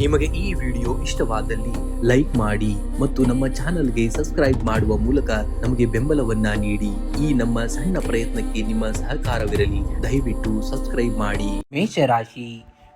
ನಿಮಗೆ ಈ ವಿಡಿಯೋ ಇಷ್ಟವಾದಲ್ಲಿ ಲೈಕ್ ಮಾಡಿ ಮತ್ತು ನಮ್ಮ ಚಾನೆಲ್ಗೆ ಸಬ್ಸ್ಕ್ರೈಬ್ ಮಾಡುವ ಮೂಲಕ ನಮಗೆ ಬೆಂಬಲವನ್ನ ನೀಡಿ. ಈ ನಮ್ಮ ಸಣ್ಣ ಪ್ರಯತ್ನಕ್ಕೆ ನಿಮ್ಮ ಸಹಕಾರವಿರಲಿ. ದಯವಿಟ್ಟು ಸಬ್ಸ್ಕ್ರೈಬ್ ಮಾಡಿ.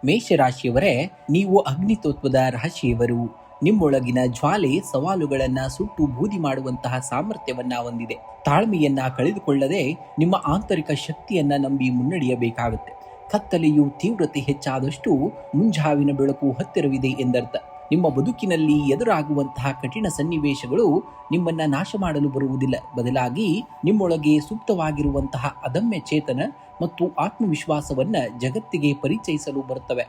ಮೇಷರಾಶಿಯವರೇ, ನೀವು ಅಗ್ನಿತತ್ವದ ರಾಶಿಯವರು. ನಿಮ್ಮೊಳಗಿನ ಜ್ವಾಲೆ ಸವಾಲುಗಳನ್ನ ಸುಟ್ಟು ಬೂದಿ ಮಾಡುವಂತಹ ಸಾಮರ್ಥ್ಯವನ್ನ ಹೊಂದಿದೆ. ತಾಳ್ಮೆಯನ್ನ ಕಳೆದುಕೊಳ್ಳದೆ ನಿಮ್ಮ ಆಂತರಿಕ ಶಕ್ತಿಯನ್ನ ನಂಬಿ ಮುನ್ನಡೆಯಬೇಕಾಗುತ್ತೆ. ಕತ್ತಲೆಯು ತೀವ್ರತೆ ಹೆಚ್ಚಾದಷ್ಟು ಮುಂಜಾವಿನ ಬೆಳಕು ಹತ್ತಿರವಿದೆ ಎಂದರ್ಥ. ನಿಮ್ಮ ಬದುಕಿನಲ್ಲಿ ಎದುರಾಗುವಂತಹ ಕಠಿಣ ಸನ್ನಿವೇಶಗಳು ನಿಮ್ಮನ್ನ ನಾಶ ಮಾಡಲು ಬರುವುದಿಲ್ಲ. ಬದಲಾಗಿ ನಿಮ್ಮೊಳಗೆ ಸುಪ್ತವಾಗಿರುವಂತಹ ಅದಮ್ಯ ಚೇತನ ಮತ್ತು ಆತ್ಮವಿಶ್ವಾಸವನ್ನ ಜಗತ್ತಿಗೆ ಪರಿಚಯಿಸಲು ಬರುತ್ತವೆ.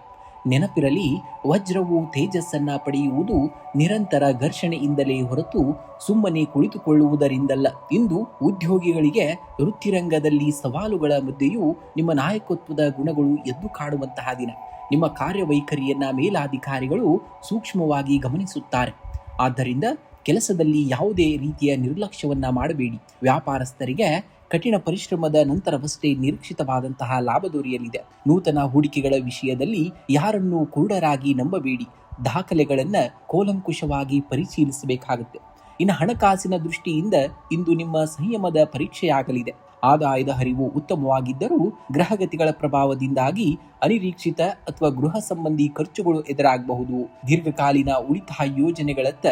ನೆನಪಿರಲಿ, ವಜ್ರವು ತೇಜಸ್ಸನ್ನ ಪಡೆಯುವುದು ನಿರಂತರ ಘರ್ಷಣೆಯಿಂದಲೇ ಹೊರತು ಸುಮ್ಮನೆ ಕುಳಿತುಕೊಳ್ಳುವುದರಿಂದಲ್ಲ. ಇಂದು ಉದ್ಯೋಗಿಗಳಿಗೆ ವೃತ್ತಿರಂಗದಲ್ಲಿ ಸವಾಲುಗಳ ಮಧ್ಯೆಯೂ ನಿಮ್ಮ ನಾಯಕತ್ವದ ಗುಣಗಳು ಎದ್ದು ಕಾಡುವಂತಹ ದಿನ. ನಿಮ್ಮ ಕಾರ್ಯವೈಖರಿಯನ್ನ ಮೇಲಾಧಿಕಾರಿಗಳು ಸೂಕ್ಷ್ಮವಾಗಿ ಗಮನಿಸುತ್ತಾರೆ. ಆದ್ದರಿಂದ ಕೆಲಸದಲ್ಲಿ ಯಾವುದೇ ರೀತಿಯ ನಿರ್ಲಕ್ಷ್ಯವನ್ನ ಮಾಡಬೇಡಿ. ವ್ಯಾಪಾರಸ್ಥರಿಗೆ ಕಠಿಣ ಪರಿಶ್ರಮದ ನಂತರವಷ್ಟೇ ನಿರೀಕ್ಷಿತವಾದಂತಹ ಲಾಭ ದೊರೆಯಲಿದೆ. ನೂತನ ಹೂಡಿಕೆಗಳ ವಿಷಯದಲ್ಲಿ ಯಾರನ್ನೂ ಕುರುಡರಾಗಿ ನಂಬಬೇಡಿ. ದಾಖಲೆಗಳನ್ನು ಕೂಲಂಕುಷವಾಗಿ ಪರಿಶೀಲಿಸಬೇಕಾಗುತ್ತೆ. ಇನ್ನು ಹಣಕಾಸಿನ ದೃಷ್ಟಿಯಿಂದ ಇಂದು ನಿಮ್ಮ ಸಂಯಮದ ಪರೀಕ್ಷೆಯಾಗಲಿದೆ. ಆದಾಯದ ಹರಿವು ಉತ್ತಮವಾಗಿದ್ದರೂ ಗ್ರಹಗತಿಗಳ ಪ್ರಭಾವದಿಂದಾಗಿ ಅನಿರೀಕ್ಷಿತ ಅಥವಾ ಗೃಹ ಸಂಬಂಧಿ ಖರ್ಚುಗಳು ಎದುರಾಗಬಹುದು. ದೀರ್ಘಕಾಲೀನ ಉಳಿತಾಯ ಯೋಜನೆಗಳತ್ತ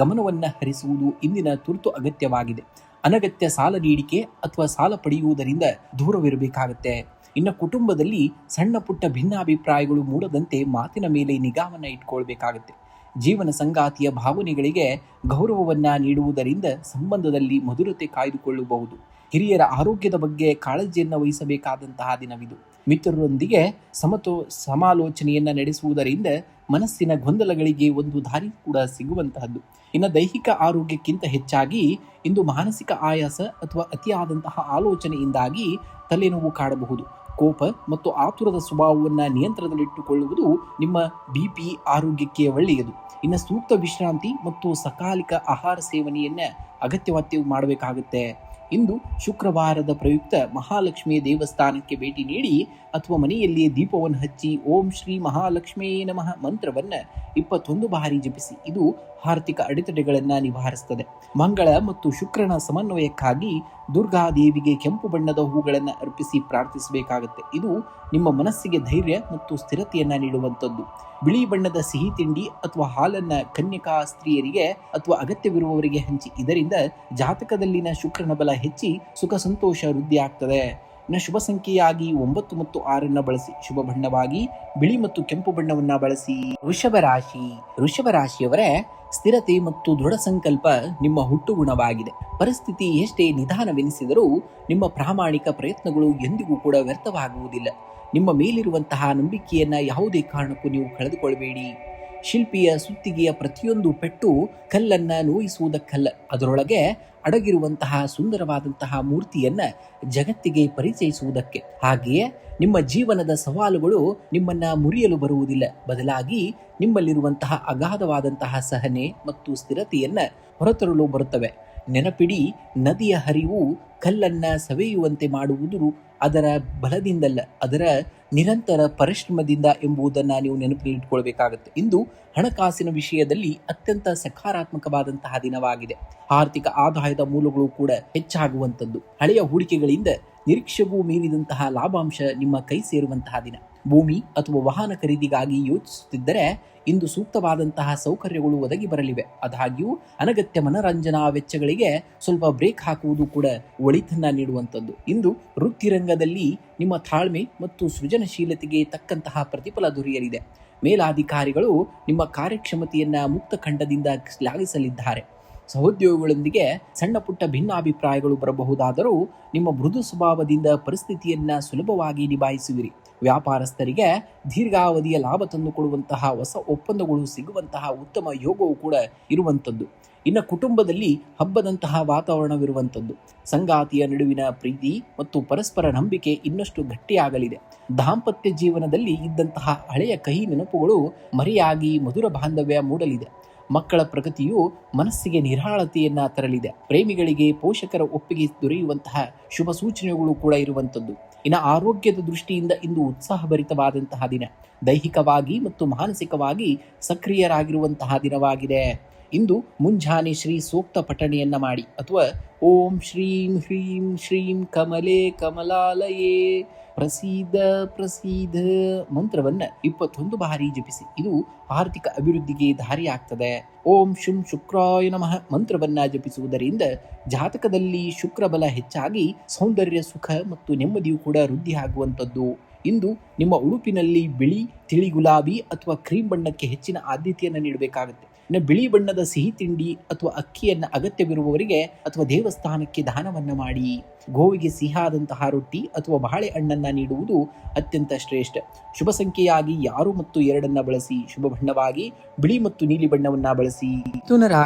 ಗಮನವನ್ನು ಹರಿಸುವುದು ಇಂದಿನ ತುರ್ತು ಅಗತ್ಯವಾಗಿದೆ. ಅನಗತ್ಯ ಸಾಲ ನೀಡಿಕೆ ಅಥವಾ ಸಾಲ ಪಡೆಯುವುದರಿಂದ ದೂರವಿರಬೇಕಾಗುತ್ತೆ. ಇನ್ನು ಕುಟುಂಬದಲ್ಲಿ ಸಣ್ಣ ಪುಟ್ಟ ಭಿನ್ನಾಭಿಪ್ರಾಯಗಳು ಮೂಡದಂತೆ ಮಾತಿನ ಮೇಲೆ ನಿಗಾವನ್ನ ಇಟ್ಕೊಳ್ಬೇಕಾಗುತ್ತೆ. ಜೀವನ ಸಂಗಾತಿಯ ಭಾವನೆಗಳಿಗೆ ಗೌರವವನ್ನ ನೀಡುವುದರಿಂದ ಸಂಬಂಧದಲ್ಲಿ ಮಧುರತೆ ಕಾಯ್ದುಕೊಳ್ಳಬಹುದು. ಹಿರಿಯರ ಆರೋಗ್ಯದ ಬಗ್ಗೆ ಕಾಳಜಿಯನ್ನು ವಹಿಸಬೇಕಾದಂತಹ ದಿನವಿದು. ಮಿತ್ರರೊಂದಿಗೆ ಸಮಾಲೋಚನೆಯನ್ನ ನಡೆಸುವುದರಿಂದ ಮನಸ್ಸಿನ ಗೊಂದಲಗಳಿಗೆ ಒಂದು ದಾರಿ ಕೂಡ ಸಿಗುವಂತಹದ್ದು. ಇನ್ನು ದೈಹಿಕ ಆರೋಗ್ಯಕ್ಕಿಂತ ಹೆಚ್ಚಾಗಿ ಇಂದು ಮಾನಸಿಕ ಆಯಾಸ ಅಥವಾ ಅತಿಯಾದಂತಹ ಆಲೋಚನೆಯಿಂದಾಗಿ ತಲೆನೋವು ಕಾಡಬಹುದು. ಕೋಪ ಮತ್ತು ಆತುರದ ಸ್ವಭಾವವನ್ನು ನಿಯಂತ್ರಣದಲ್ಲಿಟ್ಟುಕೊಳ್ಳುವುದು ನಿಮ್ಮ BP ಆರೋಗ್ಯಕ್ಕೆ ಒಳ್ಳೆಯದು. ಇನ್ನು ಸೂಕ್ತ ವಿಶ್ರಾಂತಿ ಮತ್ತು ಸಕಾಲಿಕ ಆಹಾರ ಸೇವನೆಯನ್ನ ಅಗತ್ಯವಾಗಿ ಮಾಡಬೇಕಾಗುತ್ತೆ. ಇಂದು ಶುಕ್ರವಾರದ ಪ್ರಯುಕ್ತ ಮಹಾಲಕ್ಷ್ಮಿಯ ದೇವಸ್ಥಾನಕ್ಕೆ ಭೇಟಿ ನೀಡಿ ಅಥವಾ ಮನೆಯಲ್ಲಿಯೇ ದೀಪವನ್ನು ಹಚ್ಚಿ ಓಂ ಶ್ರೀ ಮಹಾಲಕ್ಷ್ಮೀ ನಮಃ ಮಂತ್ರವನ್ನ 21 ಬಾರಿ ಜಪಿಸಿ. ಇದು ಆರ್ಥಿಕ ಅಡೆತಡೆಗಳನ್ನು ನಿವಾರಿಸುತ್ತದೆ. ಮಂಗಳ ಮತ್ತು ಶುಕ್ರನ ಸಮನ್ವಯಕ್ಕಾಗಿ ದುರ್ಗಾದೇವಿಗೆ ಕೆಂಪು ಬಣ್ಣದ ಹೂಗಳನ್ನು ಅರ್ಪಿಸಿ ಪ್ರಾರ್ಥಿಸಬೇಕಾಗುತ್ತೆ. ಇದು ನಿಮ್ಮ ಮನಸ್ಸಿಗೆ ಧೈರ್ಯ ಮತ್ತು ಸ್ಥಿರತೆಯನ್ನ ನೀಡುವಂಥದ್ದು. ಬಿಳಿ ಬಣ್ಣದ ಸಿಹಿ ತಿಂಡಿ ಅಥವಾ ಹಾಲನ್ನ ಕನ್ಯಕಾ ಸ್ತ್ರೀಯರಿಗೆ ಅಥವಾ ಅಗತ್ಯವಿರುವವರಿಗೆ ಹಂಚಿ. ಇದರಿಂದ ಜಾತಕದಲ್ಲಿನ ಶುಕ್ರನ ಬಲ ಹೆಚ್ಚಿ ಸುಖ ಸಂತೋಷ ವೃದ್ಧಿ ಆಗ್ತದೆ. ಇನ್ನು ಶುಭ ಸಂಖ್ಯೆಯಾಗಿ 9 ಮತ್ತು 6 ಬಳಸಿ. ಶುಭ ಬಣ್ಣವಾಗಿ ಬಿಳಿ ಮತ್ತು ಕೆಂಪು ಬಣ್ಣವನ್ನ ಬಳಸಿ. ವೃಷಭ ರಾಶಿಯವರೇ, ಸ್ಥಿರತೆ ಮತ್ತು ದೃಢ ಸಂಕಲ್ಪ ನಿಮ್ಮ ಹುಟ್ಟುಗುಣವಾಗಿದೆ. ಪರಿಸ್ಥಿತಿ ಎಷ್ಟೇ ನಿಧಾನವೆನಿಸಿದರೂ ನಿಮ್ಮ ಪ್ರಾಮಾಣಿಕ ಪ್ರಯತ್ನಗಳು ಎಂದಿಗೂ ಕೂಡ ವ್ಯರ್ಥವಾಗುವುದಿಲ್ಲ. ನಿಮ್ಮ ಮೇಲಿರುವಂತಹ ನಂಬಿಕೆಯನ್ನ ಯಾವುದೇ ಕಾರಣಕ್ಕೂ ನೀವು ಕಳೆದುಕೊಳ್ಳಬೇಡಿ. ಶಿಲ್ಪಿಯ ಸುತ್ತಿಗೆಯ ಪ್ರತಿಯೊಂದು ಪೆಟ್ಟು ಕಲ್ಲನ್ನ ನೋಯಿಸುವುದಕ್ಕಲ್ಲ, ಅದರೊಳಗೆ ಅಡಗಿರುವಂತಹ ಸುಂದರವಾದಂತಹ ಮೂರ್ತಿಯನ್ನ ಜಗತ್ತಿಗೆ ಪರಿಚಯಿಸುವುದಕ್ಕೆ. ಹಾಗೆಯೇ ನಿಮ್ಮ ಜೀವನದ ಸವಾಲುಗಳು ನಿಮ್ಮನ್ನ ಮುರಿಯಲು ಬರುವುದಿಲ್ಲ. ಬದಲಾಗಿ ನಿಮ್ಮಲ್ಲಿರುವಂತಹ ಅಗಾಧವಾದಂತಹ ಸಹನೆ ಮತ್ತು ಸ್ಥಿರತೆಯನ್ನ ಹೊರತರಲು ಬರುತ್ತವೆ. ನೆನಪಿಡಿ, ನದಿಯ ಹರಿವು ಕಲ್ಲನ್ನ ಸವೆಯುವಂತೆ ಮಾಡುವುದು ಅದರ ಬಲದಿಂದಲ್ಲ, ಅದರ ನಿರಂತರ ಪರಿಶ್ರಮದಿಂದ ಎಂಬುದನ್ನು ನೀವು ನೆನಪಿನಲ್ಲಿಟ್ಕೊಳ್ಬೇಕಾಗುತ್ತೆ. ಇಂದು ಹಣಕಾಸಿನ ವಿಷಯದಲ್ಲಿ ಅತ್ಯಂತ ಸಕಾರಾತ್ಮಕವಾದಂತಹ ದಿನವಾಗಿದೆ. ಆರ್ಥಿಕ ಆದಾಯದ ಮೂಲಗಳು ಕೂಡ ಹೆಚ್ಚಾಗುವಂಥದ್ದು. ಹಳೆಯ ಹೂಡಿಕೆಗಳಿಂದ ನಿರೀಕ್ಷೆಗೂ ಮೀರಿದಂತಹ ಲಾಭಾಂಶ ನಿಮ್ಮ ಕೈ ಸೇರುವಂತಹ ದಿನ. ಭೂಮಿ ಅಥವಾ ವಾಹನ ಖರೀದಿಗಾಗಿ ಯೋಚಿಸುತ್ತಿದ್ದರೆ ಇಂದು ಸೂಕ್ತವಾದಂತಹ ಸೌಕರ್ಯಗಳು ಒದಗಿ ಬರಲಿವೆ. ಆದಾಗ್ಯೂ ಅನಗತ್ಯ ಮನರಂಜನಾ ವೆಚ್ಚಗಳಿಗೆ ಸ್ವಲ್ಪ ಬ್ರೇಕ್ ಹಾಕುವುದು ಕೂಡ ಒಳಿತನ್ನ ನೀಡುವಂಥದ್ದು. ಇಂದು ವೃತ್ತಿರಂಗದಲ್ಲಿ ನಿಮ್ಮ ತಾಳ್ಮೆ ಮತ್ತು ಸೃಜನಶೀಲತೆಗೆ ತಕ್ಕಂತಹ ಪ್ರತಿಫಲ ದೊರೆಯಲಿದೆ. ಮೇಲಾಧಿಕಾರಿಗಳು ನಿಮ್ಮ ಕಾರ್ಯಕ್ಷಮತೆಯನ್ನ ಮುಕ್ತ ಖಂಡದಿಂದ ಶ್ಲಾಘಿಸಲಿದ್ದಾರೆ. ಸಹೋದ್ಯೋಗಿಗಳೊಂದಿಗೆ ಸಣ್ಣ ಪುಟ್ಟ ಭಿನ್ನಾಭಿಪ್ರಾಯಗಳು ಬರಬಹುದಾದರೂ ನಿಮ್ಮ ಮೃದು ಸ್ವಭಾವದಿಂದ ಪರಿಸ್ಥಿತಿಯನ್ನ ಸುಲಭವಾಗಿ ನಿಭಾಯಿಸುವಿರಿ. ವ್ಯಾಪಾರಸ್ಥರಿಗೆ ದೀರ್ಘಾವಧಿಯ ಲಾಭ ತಂದುಕೊಡುವಂತಹ ಹೊಸ ಒಪ್ಪಂದಗಳು ಸಿಗುವಂತಹ ಉತ್ತಮ ಯೋಗವೂ ಕೂಡ ಇರುವಂಥದ್ದು. ಇನ್ನು ಕುಟುಂಬದಲ್ಲಿ ಹಬ್ಬದಂತಹ ವಾತಾವರಣವಿರುವಂಥದ್ದು. ಸಂಗಾತಿಯ ನಡುವಿನ ಪ್ರೀತಿ ಮತ್ತು ಪರಸ್ಪರ ನಂಬಿಕೆ ಇನ್ನಷ್ಟು ಗಟ್ಟಿಯಾಗಲಿದೆ. ದಾಂಪತ್ಯ ಜೀವನದಲ್ಲಿ ಇದ್ದಂತಹ ಹಳೆಯ ಕಹಿ ನೆನಪುಗಳು ಮರೆಯಾಗಿ ಮಧುರ ಬಾಂಧವ್ಯ ಮೂಡಲಿದೆ. ಮಕ್ಕಳ ಪ್ರಗತಿಯು ಮನಸ್ಸಿಗೆ ನಿರಾಳತೆಯನ್ನ ತರಲಿದೆ. ಪ್ರೇಮಿಗಳಿಗೆ ಪೋಷಕರ ಒಪ್ಪಿಗೆ ದೊರೆಯುವಂತಹ ಶುಭ ಸೂಚನೆಗಳು ಕೂಡ ಇರುವಂಥದ್ದು. ಇನ್ನು ಆರೋಗ್ಯದ ದೃಷ್ಟಿಯಿಂದ ಇಂದು ಉತ್ಸಾಹಭರಿತವಾದಂತಹ ದಿನ. ದೈಹಿಕವಾಗಿ ಮತ್ತು ಮಾನಸಿಕವಾಗಿ ಸಕ್ರಿಯರಾಗಿರುವಂತಹ ದಿನವಾಗಿದೆ. ಇಂದು ಮುಂಜಾನೆ ಶ್ರೀ ಸೂಕ್ತ ಪಠಣೆಯನ್ನ ಮಾಡಿ ಅಥವಾ ಓಂ ಶ್ರೀಂ ಹ್ರೀಂ ಶ್ರೀಂ ಕಮಲೆ ಕಮಲಾಲಯೇ ಪ್ರಸೀದ ಪ್ರಸೀದ ಮಂತ್ರವನ್ನ 21 ಬಾರಿ ಜಪಿಸಿ. ಇದು ಆರ್ಥಿಕ ಅಭಿವೃದ್ಧಿಗೆ ದಾರಿಯಾಗ್ತದೆ. ಓಂ ಶುಂ ಶುಕ್ರಾಯ ನಮಃ ಮಂತ್ರವನ್ನ ಜಪಿಸುವುದರಿಂದ ಜಾತಕದಲ್ಲಿ ಶುಕ್ರಬಲ ಹೆಚ್ಚಾಗಿ ಸೌಂದರ್ಯ, ಸುಖ ಮತ್ತು ನೆಮ್ಮದಿಯು ಕೂಡ ವೃದ್ಧಿಯಾಗುವಂಥದ್ದು. ಇಂದು ನಿಮ್ಮ ಉಡುಪಿನಲ್ಲಿ ಬಿಳಿ, ತಿಳಿ ಗುಲಾಬಿ ಅಥವಾ ಕ್ರೀಮ್ ಬಣ್ಣಕ್ಕೆ ಹೆಚ್ಚಿನ ಆದ್ಯತೆಯನ್ನು ನೀಡಬೇಕಾಗುತ್ತೆ. ಇನ್ನು ಬಿಳಿ ಬಣ್ಣದ ಸಿಹಿ ತಿಂಡಿ ಅಥವಾ ಅಕ್ಕಿಯನ್ನ ಅಗತ್ಯವಿರುವವರಿಗೆ ಅಥವಾ ದೇವಸ್ಥಾನಕ್ಕೆ ದಾನವನ್ನ ಮಾಡಿ. ಗೋವಿಗೆ ಸಿಹಿಯಾದಂತಹ ರೊಟ್ಟಿ ಅಥವಾ ಬಾಳೆಹಣ್ಣನ್ನ ನೀಡುವುದು ಅತ್ಯಂತ ಶ್ರೇಷ್ಠ. ಶುಭ ಸಂಖ್ಯೆಯಾಗಿ 6 ಮತ್ತು 2 ಬಳಸಿ. ಶುಭ ಬಣ್ಣವಾಗಿ ಬಿಳಿ ಮತ್ತು ನೀಲಿ ಬಣ್ಣವನ್ನ ಬಳಸಿ.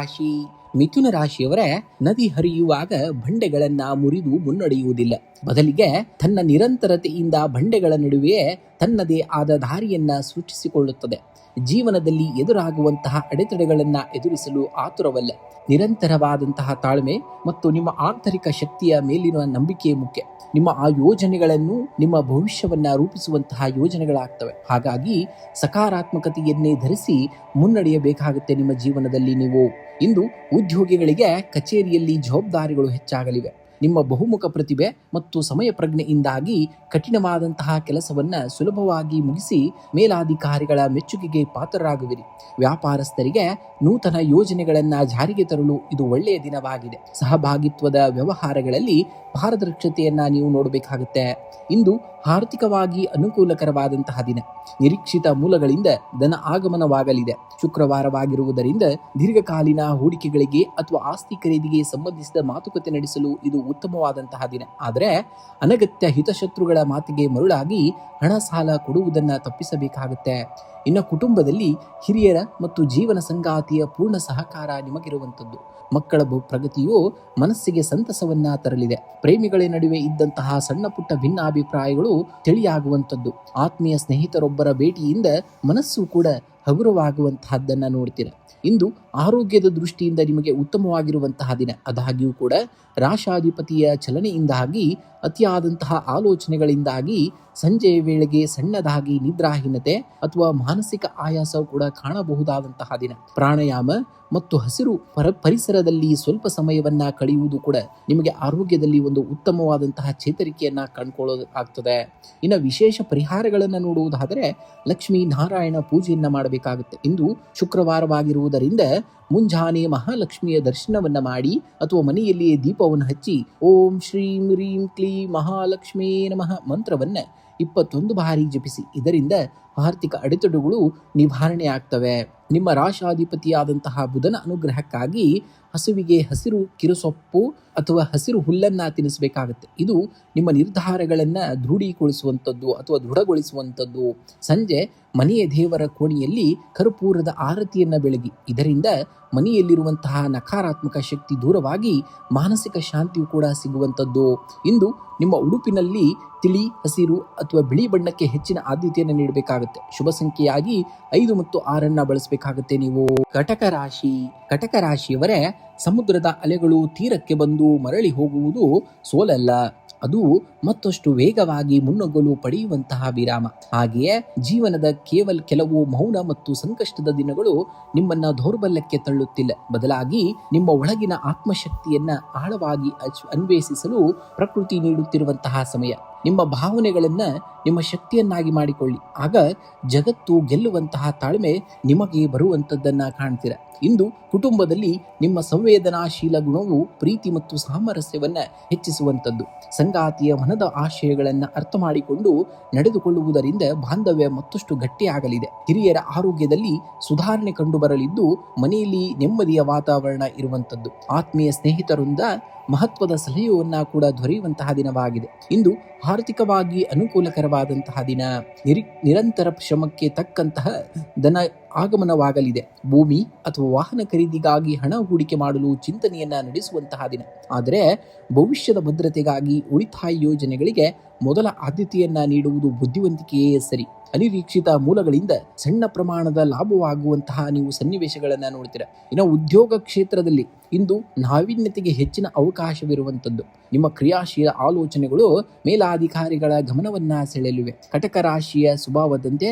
ಮಿಥುನ ರಾಶಿಯವರ ನದಿ ಹರಿಯುವಾಗ ಬಂಡೆಗಳನ್ನ ಮುರಿದು ಮುನ್ನಡೆಯುವುದಿಲ್ಲ. ಬದಲಿಗೆ ತನ್ನ ನಿರಂತರತೆಯಿಂದ ಬಂಡೆಗಳ ನಡುವೆ ತನ್ನದೇ ಆದ ದಾರಿಯನ್ನ ಸೃಷ್ಟಿಸಿಕೊಳ್ಳುತ್ತದೆ. ಜೀವನದಲ್ಲಿ ಎದುರಾಗುವಂತಹ ಅಡೆತಡೆಗಳನ್ನ ಎದುರಿಸಲು ಆತುರವಲ್ಲ, ನಿರಂತರವಾದಂತಹ ತಾಳ್ಮೆ ಮತ್ತು ನಿಮ್ಮ ಆಂತರಿಕ ಶಕ್ತಿಯ ಮೇಲಿನ ನಂಬಿಕೆ ಮುಖ್ಯ. ನಿಮ್ಮ ಆ ಯೋಜನೆಗಳನ್ನು ನಿಮ್ಮ ಭವಿಷ್ಯವನ್ನ ರೂಪಿಸುವಂತಹ ಯೋಜನೆಗಳಾಗ್ತವೆ. ಹಾಗಾಗಿ ಸಕಾರಾತ್ಮಕತೆಯನ್ನೇ ಧರಿಸಿ ಮುನ್ನಡೆಯಬೇಕಾಗುತ್ತೆ ನಿಮ್ಮ ಜೀವನದಲ್ಲಿ. ನೀವು ಇಂದು ಉದ್ಯೋಗಿಗಳಿಗೆ ಕಚೇರಿಯಲ್ಲಿ ಜವಾಬ್ದಾರಿಗಳು ಹೆಚ್ಚಾಗಲಿವೆ. ನಿಮ್ಮ ಬಹುಮುಖ ಪ್ರತಿಭೆ ಮತ್ತು ಸಮಯ ಪ್ರಜ್ಞೆಯಿಂದಾಗಿ ಕಠಿಣವಾದಂತಹ ಕೆಲಸವನ್ನ ಸುಲಭವಾಗಿ ಮುಗಿಸಿ ಮೇಲಾಧಿಕಾರಿಗಳ ಮೆಚ್ಚುಗೆಗೆ ಪಾತ್ರರಾಗುವಿರಿ. ವ್ಯಾಪಾರಸ್ಥರಿಗೆ ನೂತನ ಯೋಜನೆಗಳನ್ನ ಜಾರಿಗೆ ತರಲು ಇದು ಒಳ್ಳೆಯ ದಿನವಾಗಿದೆ. ಸಹಭಾಗಿತ್ವದ ವ್ಯವಹಾರಗಳಲ್ಲಿ ಪಾರದರ್ಶಕತೆಯನ್ನ ನೀವು ನೋಡಬೇಕಾಗುತ್ತೆ. ಇಂದು ಆರ್ಥಿಕವಾಗಿ ಅನುಕೂಲಕರವಾದಂತಹ ದಿನ. ನಿರೀಕ್ಷಿತ ಮೂಲಗಳಿಂದ ಧನ ಆಗಮನವಾಗಲಿದೆ. ಶುಕ್ರವಾರವಾಗಿರುವುದರಿಂದ ದೀರ್ಘಕಾಲೀನ ಹೂಡಿಕೆಗಳಿಗೆ ಅಥವಾ ಆಸ್ತಿ ಖರೀದಿಗೆ ಸಂಬಂಧಿಸಿದ ಮಾತುಕತೆ ನಡೆಸಲು ಇದು ಉತ್ತಮವಾದಂತಹ ದಿನ. ಆದರೆ ಅನಗತ್ಯ ಹಿತಶತ್ರುಗಳ ಮಾತಿಗೆ ಮರುಳಾಗಿ ಹಣ ಸಾಲ ಕೊಡುವುದನ್ನು ತಪ್ಪಿಸಬೇಕಾಗುತ್ತೆ. ಇನ್ನು ಕುಟುಂಬದಲ್ಲಿ ಹಿರಿಯರ ಮತ್ತು ಜೀವನ ಸಂಗಾತಿಯ ಪೂರ್ಣ ಸಹಕಾರ ನಿಮಗಿರುವಂಥದ್ದು. ಮಕ್ಕಳ ಪ್ರಗತಿಯು ಮನಸ್ಸಿಗೆ ಸಂತಸವನ್ನ ತರಲಿದೆ. ಪ್ರೇಮಿಗಳ ನಡುವೆ ಇದ್ದಂತಹ ಸಣ್ಣ ಪುಟ್ಟ ಭಿನ್ನಾಭಿಪ್ರಾಯಗಳು ತಿಳಿಯಾಗುವಂಥದ್ದು. ಆತ್ಮೀಯ ಸ್ನೇಹಿತರೊಬ್ಬರ ಭೇಟಿಯಿಂದ ಮನಸ್ಸು ಕೂಡ ಹಗುರವಾಗುವಂತಹದ್ದನ್ನ ನೋಡ್ತೀರ. ಇಂದು ಆರೋಗ್ಯದ ದೃಷ್ಟಿಯಿಂದ ನಿಮಗೆ ಉತ್ತಮವಾಗಿರುವಂತಹ ದಿನ. ಆದಾಗ್ಯೂ ಕೂಡ ರಾಶಾಧಿಪತಿಯ ಚಲನೆಯಿಂದಾಗಿ ಅತಿಯಾದಂತಹ ಆಲೋಚನೆಗಳಿಂದಾಗಿ ಸಂಜೆಯ ವೇಳೆಗೆ ಸಣ್ಣದಾಗಿ ನಿದ್ರಾಹೀನತೆ ಅಥವಾ ಮಾನಸಿಕ ಆಯಾಸ ಕೂಡ ಕಾಣಬಹುದಾದಂತಹ ದಿನ. ಪ್ರಾಣಾಯಾಮ ಮತ್ತು ಹಸಿರು ಪರಿಸರದಲ್ಲಿ ಸ್ವಲ್ಪ ಸಮಯವನ್ನ ಕಳೆಯುವುದು ಕೂಡ ನಿಮಗೆ ಆರೋಗ್ಯದಲ್ಲಿ ಒಂದು ಉತ್ತಮವಾದಂತಹ ಚೇತರಿಕೆಯನ್ನ ಕಂಡುಕೊಳ್ಳೋದಾಗ್ತದೆ. ಇನ್ನು ವಿಶೇಷ ಪರಿಹಾರಗಳನ್ನು ನೋಡುವುದಾದರೆ ಲಕ್ಷ್ಮೀ ನಾರಾಯಣ ಪೂಜೆಯನ್ನ ಮಾಡಬೇಕಾಗುತ್ತೆ. ಇಂದು ಶುಕ್ರವಾರವಾಗಿರುವುದರಿಂದ ಮುಂಜಾನೆ ಮಹಾಲಕ್ಷ್ಮಿಯ ದರ್ಶನವನ್ನ ಮಾಡಿ ಅಥವಾ ಮನೆಯಲ್ಲಿಯೇ ದೀಪವನ್ನು ಹಚ್ಚಿ ಓಂ ಶ್ರೀಂ ರೀಂ ಕ್ಲೀಂ ಮಹಾಲಕ್ಷ್ಮೀ ನಮಃ ಮಂತ್ರವನ್ನ 21 ಬಾರಿ ಜಪಿಸಿ. ಇದರಿಂದ ಆರ್ಥಿಕ ಅಡೆತಡೆಗಳು ನಿವಾರಣೆ ಆಗ್ತವೆ. ನಿಮ್ಮ ರಾಶಾಧಿಪತಿಯಾದಂತಹ ಬುಧನ ಅನುಗ್ರಹಕ್ಕಾಗಿ ಹಸುವಿಗೆ ಹಸಿರು ಕಿರುಸೊಪ್ಪು ಅಥವಾ ಹಸಿರು ಹುಲ್ಲನ್ನ ತಿನ್ನಿಸಬೇಕಾಗುತ್ತೆ. ಇದು ನಿಮ್ಮ ನಿರ್ಧಾರಗಳನ್ನ ದೃಢೀಕರಿಸುವಂಥದ್ದು ಅಥವಾ ದೃಢಗೊಳಿಸುವಂಥದ್ದು. ಸಂಜೆ ಮನೆಯ ದೇವರ ಕೋಣೆಯಲ್ಲಿ ಕರ್ಪೂರದ ಆರತಿಯನ್ನ ಬೆಳಗಿ. ಇದರಿಂದ ಮನೆಯಲ್ಲಿರುವಂತಹ ನಕಾರಾತ್ಮಕ ಶಕ್ತಿ ದೂರವಾಗಿ ಮಾನಸಿಕ ಶಾಂತಿಯು ಕೂಡ ಸಿಗುವಂಥದ್ದು. ಇಂದು ನಿಮ್ಮ ಉಡುಪಿನಲ್ಲಿ ತಿಳಿ, ಹಸಿರು ಅಥವಾ ಬಿಳಿ ಬಣ್ಣಕ್ಕೆ ಹೆಚ್ಚಿನ ಆದ್ಯತೆಯನ್ನು ನೀಡಬೇಕಾಗುತ್ತೆ. ಶುಭ ಸಂಖ್ಯೆಯಾಗಿ 5 ಮತ್ತು 6 ಬಳಸಬೇಕಾಗುತ್ತೆ ನೀವು. ಕಟಕ ರಾಶಿಯವರೇ, ಸಮುದ್ರದ ಅಲೆಗಳು ತೀರಕ್ಕೆ ಬಂದು ಮರಳಿ ಹೋಗುವುದು ಸೋಲಲ್ಲ, ಅದು ಮತ್ತಷ್ಟು ವೇಗವಾಗಿ ಮುನ್ನುಗ್ಗಲು ಪಡೆಯುವಂತಹ ವಿರಾಮ. ಹಾಗೆಯೇ ಜೀವನದ ಕೆಲವು ಮೌನ ಮತ್ತು ಸಂಕಷ್ಟದ ದಿನಗಳು ನಿಮ್ಮನ್ನ ದೌರ್ಬಲ್ಯಕ್ಕೆ ತಳ್ಳುತ್ತಿಲ್ಲ. ಬದಲಾಗಿ ನಿಮ್ಮ ಒಳಗಿನ ಆತ್ಮಶಕ್ತಿಯನ್ನ ಆಳವಾಗಿ ಅನ್ವೇಷಿಸಲು ಪ್ರಕೃತಿ ನೀಡುತ್ತಿರುವಂತಹ ಸಮಯ. ನಿಮ್ಮ ಭಾವನೆಗಳನ್ನ ನಿಮ್ಮ ಶಕ್ತಿಯನ್ನಾಗಿ ಮಾಡಿಕೊಳ್ಳಿ. ಆಗ ಜಗತ್ತು ಗೆಲ್ಲುವಂತಹ ತಾಳ್ಮೆ ನಿಮಗೆ ಬರುವಂತದ್ದನ್ನ ಕಾಣ್ತೀರ. ಇಂದು ಕುಟುಂಬದಲ್ಲಿ ನಿಮ್ಮ ಸಂವೇದನಾಶೀಲ ಗುಣವು ಪ್ರೀತಿ ಮತ್ತು ಸಾಮರಸ್ಯವನ್ನ ಹೆಚ್ಚಿಸುವಂಥದ್ದು. ಸಂಗಾತಿಯ ಮನದ ಆಶಯಗಳನ್ನ ಅರ್ಥ ಮಾಡಿಕೊಂಡು ನಡೆದುಕೊಳ್ಳುವುದರಿಂದ ಬಾಂಧವ್ಯ ಮತ್ತಷ್ಟು ಗಟ್ಟಿಯಾಗಲಿದೆ. ಹಿರಿಯರ ಆರೋಗ್ಯದಲ್ಲಿ ಸುಧಾರಣೆ ಕಂಡು ಬರಲಿದ್ದು ಮನೆಯಲ್ಲಿ ನೆಮ್ಮದಿಯ ವಾತಾವರಣ ಇರುವಂಥದ್ದು. ಆತ್ಮೀಯ ಸ್ನೇಹಿತರಿಂದ ಮಹತ್ವದ ಸಲಹೆಯನ್ನ ಕೂಡ ದೊರೆಯುವಂತಹ ದಿನವಾಗಿದೆ. ಇಂದು ಆರ್ಥಿಕವಾಗಿ ಅನುಕೂಲಕರವಾದಂತಹ ದಿನ. ನಿರಂತರ ಶ್ರಮಕ್ಕೆ ತಕ್ಕಂತಹ ಧನ ಆಗಮನವಾಗಲಿದೆ. ಭೂಮಿ ಅಥವಾ ವಾಹನ ಖರೀದಿಗಾಗಿ ಹಣ ಹೂಡಿಕೆ ಮಾಡಲು ಚಿಂತನೆಯನ್ನ ನಡೆಸುವಂತಹ ದಿನ. ಆದರೆ ಭವಿಷ್ಯದ ಭದ್ರತೆಗಾಗಿ ಉಳಿತಾಯ ಯೋಜನೆಗಳಿಗೆ ಮೊದಲ ಆದ್ಯತೆಯನ್ನ ನೀಡುವುದು ಬುದ್ಧಿವಂತಿಕೆಯೇ ಸರಿ. ಅನಿರೀಕ್ಷಿತ ಮೂಲಗಳಿಂದ ಸಣ್ಣ ಪ್ರಮಾಣದ ಲಾಭವಾಗುವಂತಹ ನೀವು ಸನ್ನಿವೇಶಗಳನ್ನ ನೋಡ್ತೀರಾ. ಇನ್ನು ಉದ್ಯೋಗ ಕ್ಷೇತ್ರದಲ್ಲಿ ಇಂದು ನಾವೀನ್ಯತೆಗೆ ಹೆಚ್ಚಿನ ಅವಕಾಶವಿರುವಂಥದ್ದು. ನಿಮ್ಮ ಕ್ರಿಯಾಶೀಲ ಆಲೋಚನೆಗಳು ಮೇಲಾಧಿಕಾರಿಗಳ ಗಮನವನ್ನ ಸೆಳೆಯಲಿವೆ. ಕಟಕ ರಾಶಿಯ ಸ್ವಭಾವದಂತೆ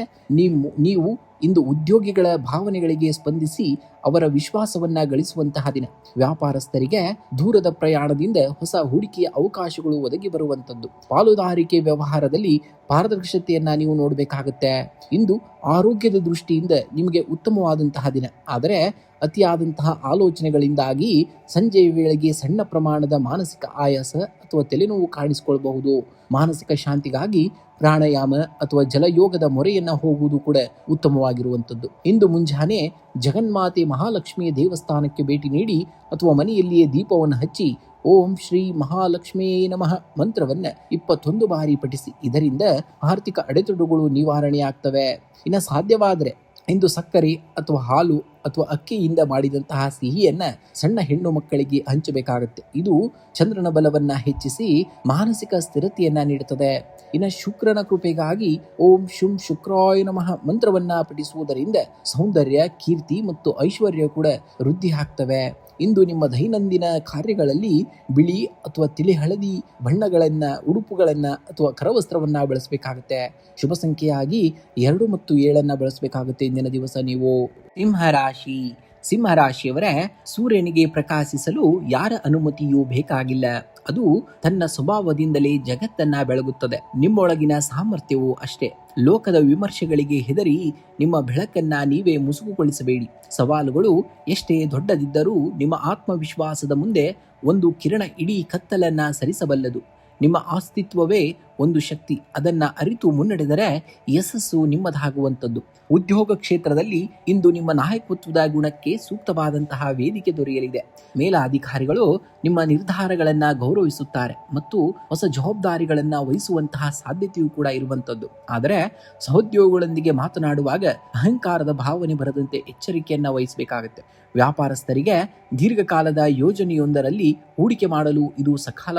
ನೀವು ಇಂದು ಉದ್ಯೋಗಿಗಳ ಭಾವನೆಗಳಿಗೆ ಸ್ಪಂದಿಸಿ ಅವರ ವಿಶ್ವಾಸವನ್ನ ಗಳಿಸುವಂತಹ ದಿನ. ವ್ಯಾಪಾರಸ್ಥರಿಗೆ ದೂರದ ಪ್ರಯಾಣದಿಂದ ಹೊಸ ಹೂಡಿಕೆಯ ಅವಕಾಶಗಳು ಒದಗಿ ಬರುವಂತದ್ದು. ಪಾಲುದಾರಿಕೆ ವ್ಯವಹಾರದಲ್ಲಿ ಪಾರದರ್ಶತೆಯನ್ನ ನೀವು ನೋಡಬೇಕಾಗುತ್ತೆ. ಇಂದು ಆರೋಗ್ಯದ ದೃಷ್ಟಿಯಿಂದ ನಿಮಗೆ ಉತ್ತಮವಾದಂತಹ ದಿನ. ಆದರೆ ಅತಿಯಾದಂತಹ ಆಲೋಚನೆಗಳಿಂದಾಗಿ ಸಂಜೆಯ ವೇಳೆಗೆ ಸಣ್ಣ ಪ್ರಮಾಣದ ಮಾನಸಿಕ ಆಯಾಸ ಅಥವಾ ತಲೆನೋವು ಕಾಣಿಸಿಕೊಳ್ಳಬಹುದು. ಮಾನಸಿಕ ಶಾಂತಿಗಾಗಿ ಪ್ರಾಣಾಯಾಮ ಅಥವಾ ಜಲಯೋಗದ ಮೊರೆಯನ್ನ ಹೋಗುವುದು ಕೂಡ ಉತ್ತಮವಾಗಿರುವಂಥದ್ದು. ಇಂದು ಮುಂಜಾನೆ ಜಗನ್ಮಾತೆ ಮಹಾಲಕ್ಷ್ಮಿಯ ದೇವಸ್ಥಾನಕ್ಕೆ ಭೇಟಿ ನೀಡಿ ಅಥವಾ ಮನೆಯಲ್ಲಿಯೇ ದೀಪವನ್ನು ಹಚ್ಚಿ ಓಂ ಶ್ರೀ ಮಹಾಲಕ್ಷ್ಮೀ ನಮಃ ಮಂತ್ರವನ್ನ 21 ಬಾರಿ ಪಠಿಸಿ. ಇದರಿಂದ ಆರ್ಥಿಕ ಅಡೆತಡೆಗಳು ನಿವಾರಣೆಯಾಗ್ತವೆ. ಇನ್ನು ಸಾಧ್ಯವಾದರೆ ಇಂದು ಸಕ್ಕರೆ ಅಥವಾ ಹಾಲು ಅಥವಾ ಅಕ್ಕಿಯಿಂದ ಮಾಡಿದಂತಹ ಸಿಹಿಯನ್ನ ಸಣ್ಣ ಹೆಣ್ಣು ಮಕ್ಕಳಿಗೆ ಹಂಚಬೇಕಾಗುತ್ತೆ. ಇದು ಚಂದ್ರನ ಬಲವನ್ನ ಹೆಚ್ಚಿಸಿ ಮಾನಸಿಕ ಸ್ಥಿರತೆಯನ್ನ ನೀಡುತ್ತದೆ. ಇನ್ನು ಶುಕ್ರನ ಕೃಪೆಗಾಗಿ ಓಂ ಶುಂ ಶುಕ್ರಾಯ ನಮಃ ಮಂತ್ರವನ್ನ ಪಠಿಸುವುದರಿಂದ ಸೌಂದರ್ಯ, ಕೀರ್ತಿ ಮತ್ತು ಐಶ್ವರ್ಯ ಕೂಡ ವೃದ್ಧಿ ಆಗ್ತವೆ. ಇಂದು ನಿಮ್ಮ ದೈನಂದಿನ ಕಾರ್ಯಗಳಲ್ಲಿ ಬಿಳಿ ಅಥವಾ ತಿಳಿ ಹಳದಿ ಬಣ್ಣಗಳನ್ನ, ಉಡುಪುಗಳನ್ನ ಅಥವಾ ಕರವಸ್ತ್ರವನ್ನ ಬಳಸಬೇಕಾಗುತ್ತೆ. ಶುಭ ಸಂಖ್ಯೆಯಾಗಿ 2 ಮತ್ತು 7 ಬಳಸಬೇಕಾಗುತ್ತೆ ಇಂದಿನ ದಿವಸ ನೀವು. ಸಿಂಹರಾಶಿ. ಸಿಂಹರಾಶಿಯವರೇ, ಸೂರ್ಯನಿಗೆ ಪ್ರಕಾಶಿಸಲು ಯಾರ ಅನುಮತಿಯೂ ಬೇಕಾಗಿಲ್ಲ. ಅದು ತನ್ನ ಸ್ವಭಾವದಿಂದಲೇ ಜಗತ್ತನ್ನ ಬೆಳಗುತ್ತದೆ. ನಿಮ್ಮೊಳಗಿನ ಸಾಮರ್ಥ್ಯವೂ ಅಷ್ಟೇ. ಲೋಕದ ವಿಮರ್ಶೆಗಳಿಗೆ ಹೆದರಿ ನಿಮ್ಮ ಬೆಳಕನ್ನ ನೀವೇ ಮುಸುಕುಗೊಳಿಸಬೇಡಿ. ಸವಾಲುಗಳು ಎಷ್ಟೇ ದೊಡ್ಡದಿದ್ದರೂ ನಿಮ್ಮ ಆತ್ಮವಿಶ್ವಾಸದ ಮುಂದೆ ಒಂದು ಕಿರಣ ಇಡೀ ಕತ್ತಲನ್ನ ಸರಿಸಬಲ್ಲದು. ನಿಮ್ಮ ಅಸ್ತಿತ್ವವೇ ಒಂದು ಶಕ್ತಿ. ಅದನ್ನ ಅರಿತು ಮುನ್ನಡೆದರೆ ಯಶಸ್ಸು ನಿಮ್ಮದಾಗುವಂಥದ್ದು. ಉದ್ಯೋಗ ಕ್ಷೇತ್ರದಲ್ಲಿ ಇಂದು ನಿಮ್ಮ ನಾಯಕತ್ವದ ಗುಣಕ್ಕೆ ಸೂಕ್ತವಾದಂತಹ ವೇದಿಕೆ ದೊರೆಯಲಿದೆ. ಮೇಲಾಧಿಕಾರಿಗಳು ನಿಮ್ಮ ನಿರ್ಧಾರಗಳನ್ನ ಗೌರವಿಸುತ್ತಾರೆ ಮತ್ತು ಹೊಸ ಜವಾಬ್ದಾರಿಗಳನ್ನ ವಹಿಸುವಂತಹ ಸಾಧ್ಯತೆಯೂ ಕೂಡ ಇರುವಂಥದ್ದು. ಆದರೆ ಸಹೋದ್ಯೋಗಿಗಳೊಂದಿಗೆ ಮಾತನಾಡುವಾಗ ಅಹಂಕಾರದ ಭಾವನೆ ಬರದಂತೆ ಎಚ್ಚರಿಕೆಯನ್ನ ವಹಿಸಬೇಕಾಗುತ್ತೆ. ವ್ಯಾಪಾರಸ್ಥರಿಗೆ ದೀರ್ಘಕಾಲದ ಯೋಜನೆಯೊಂದರಲ್ಲಿ ಹೂಡಿಕೆ ಮಾಡಲು ಇದು ಸಕಾಲ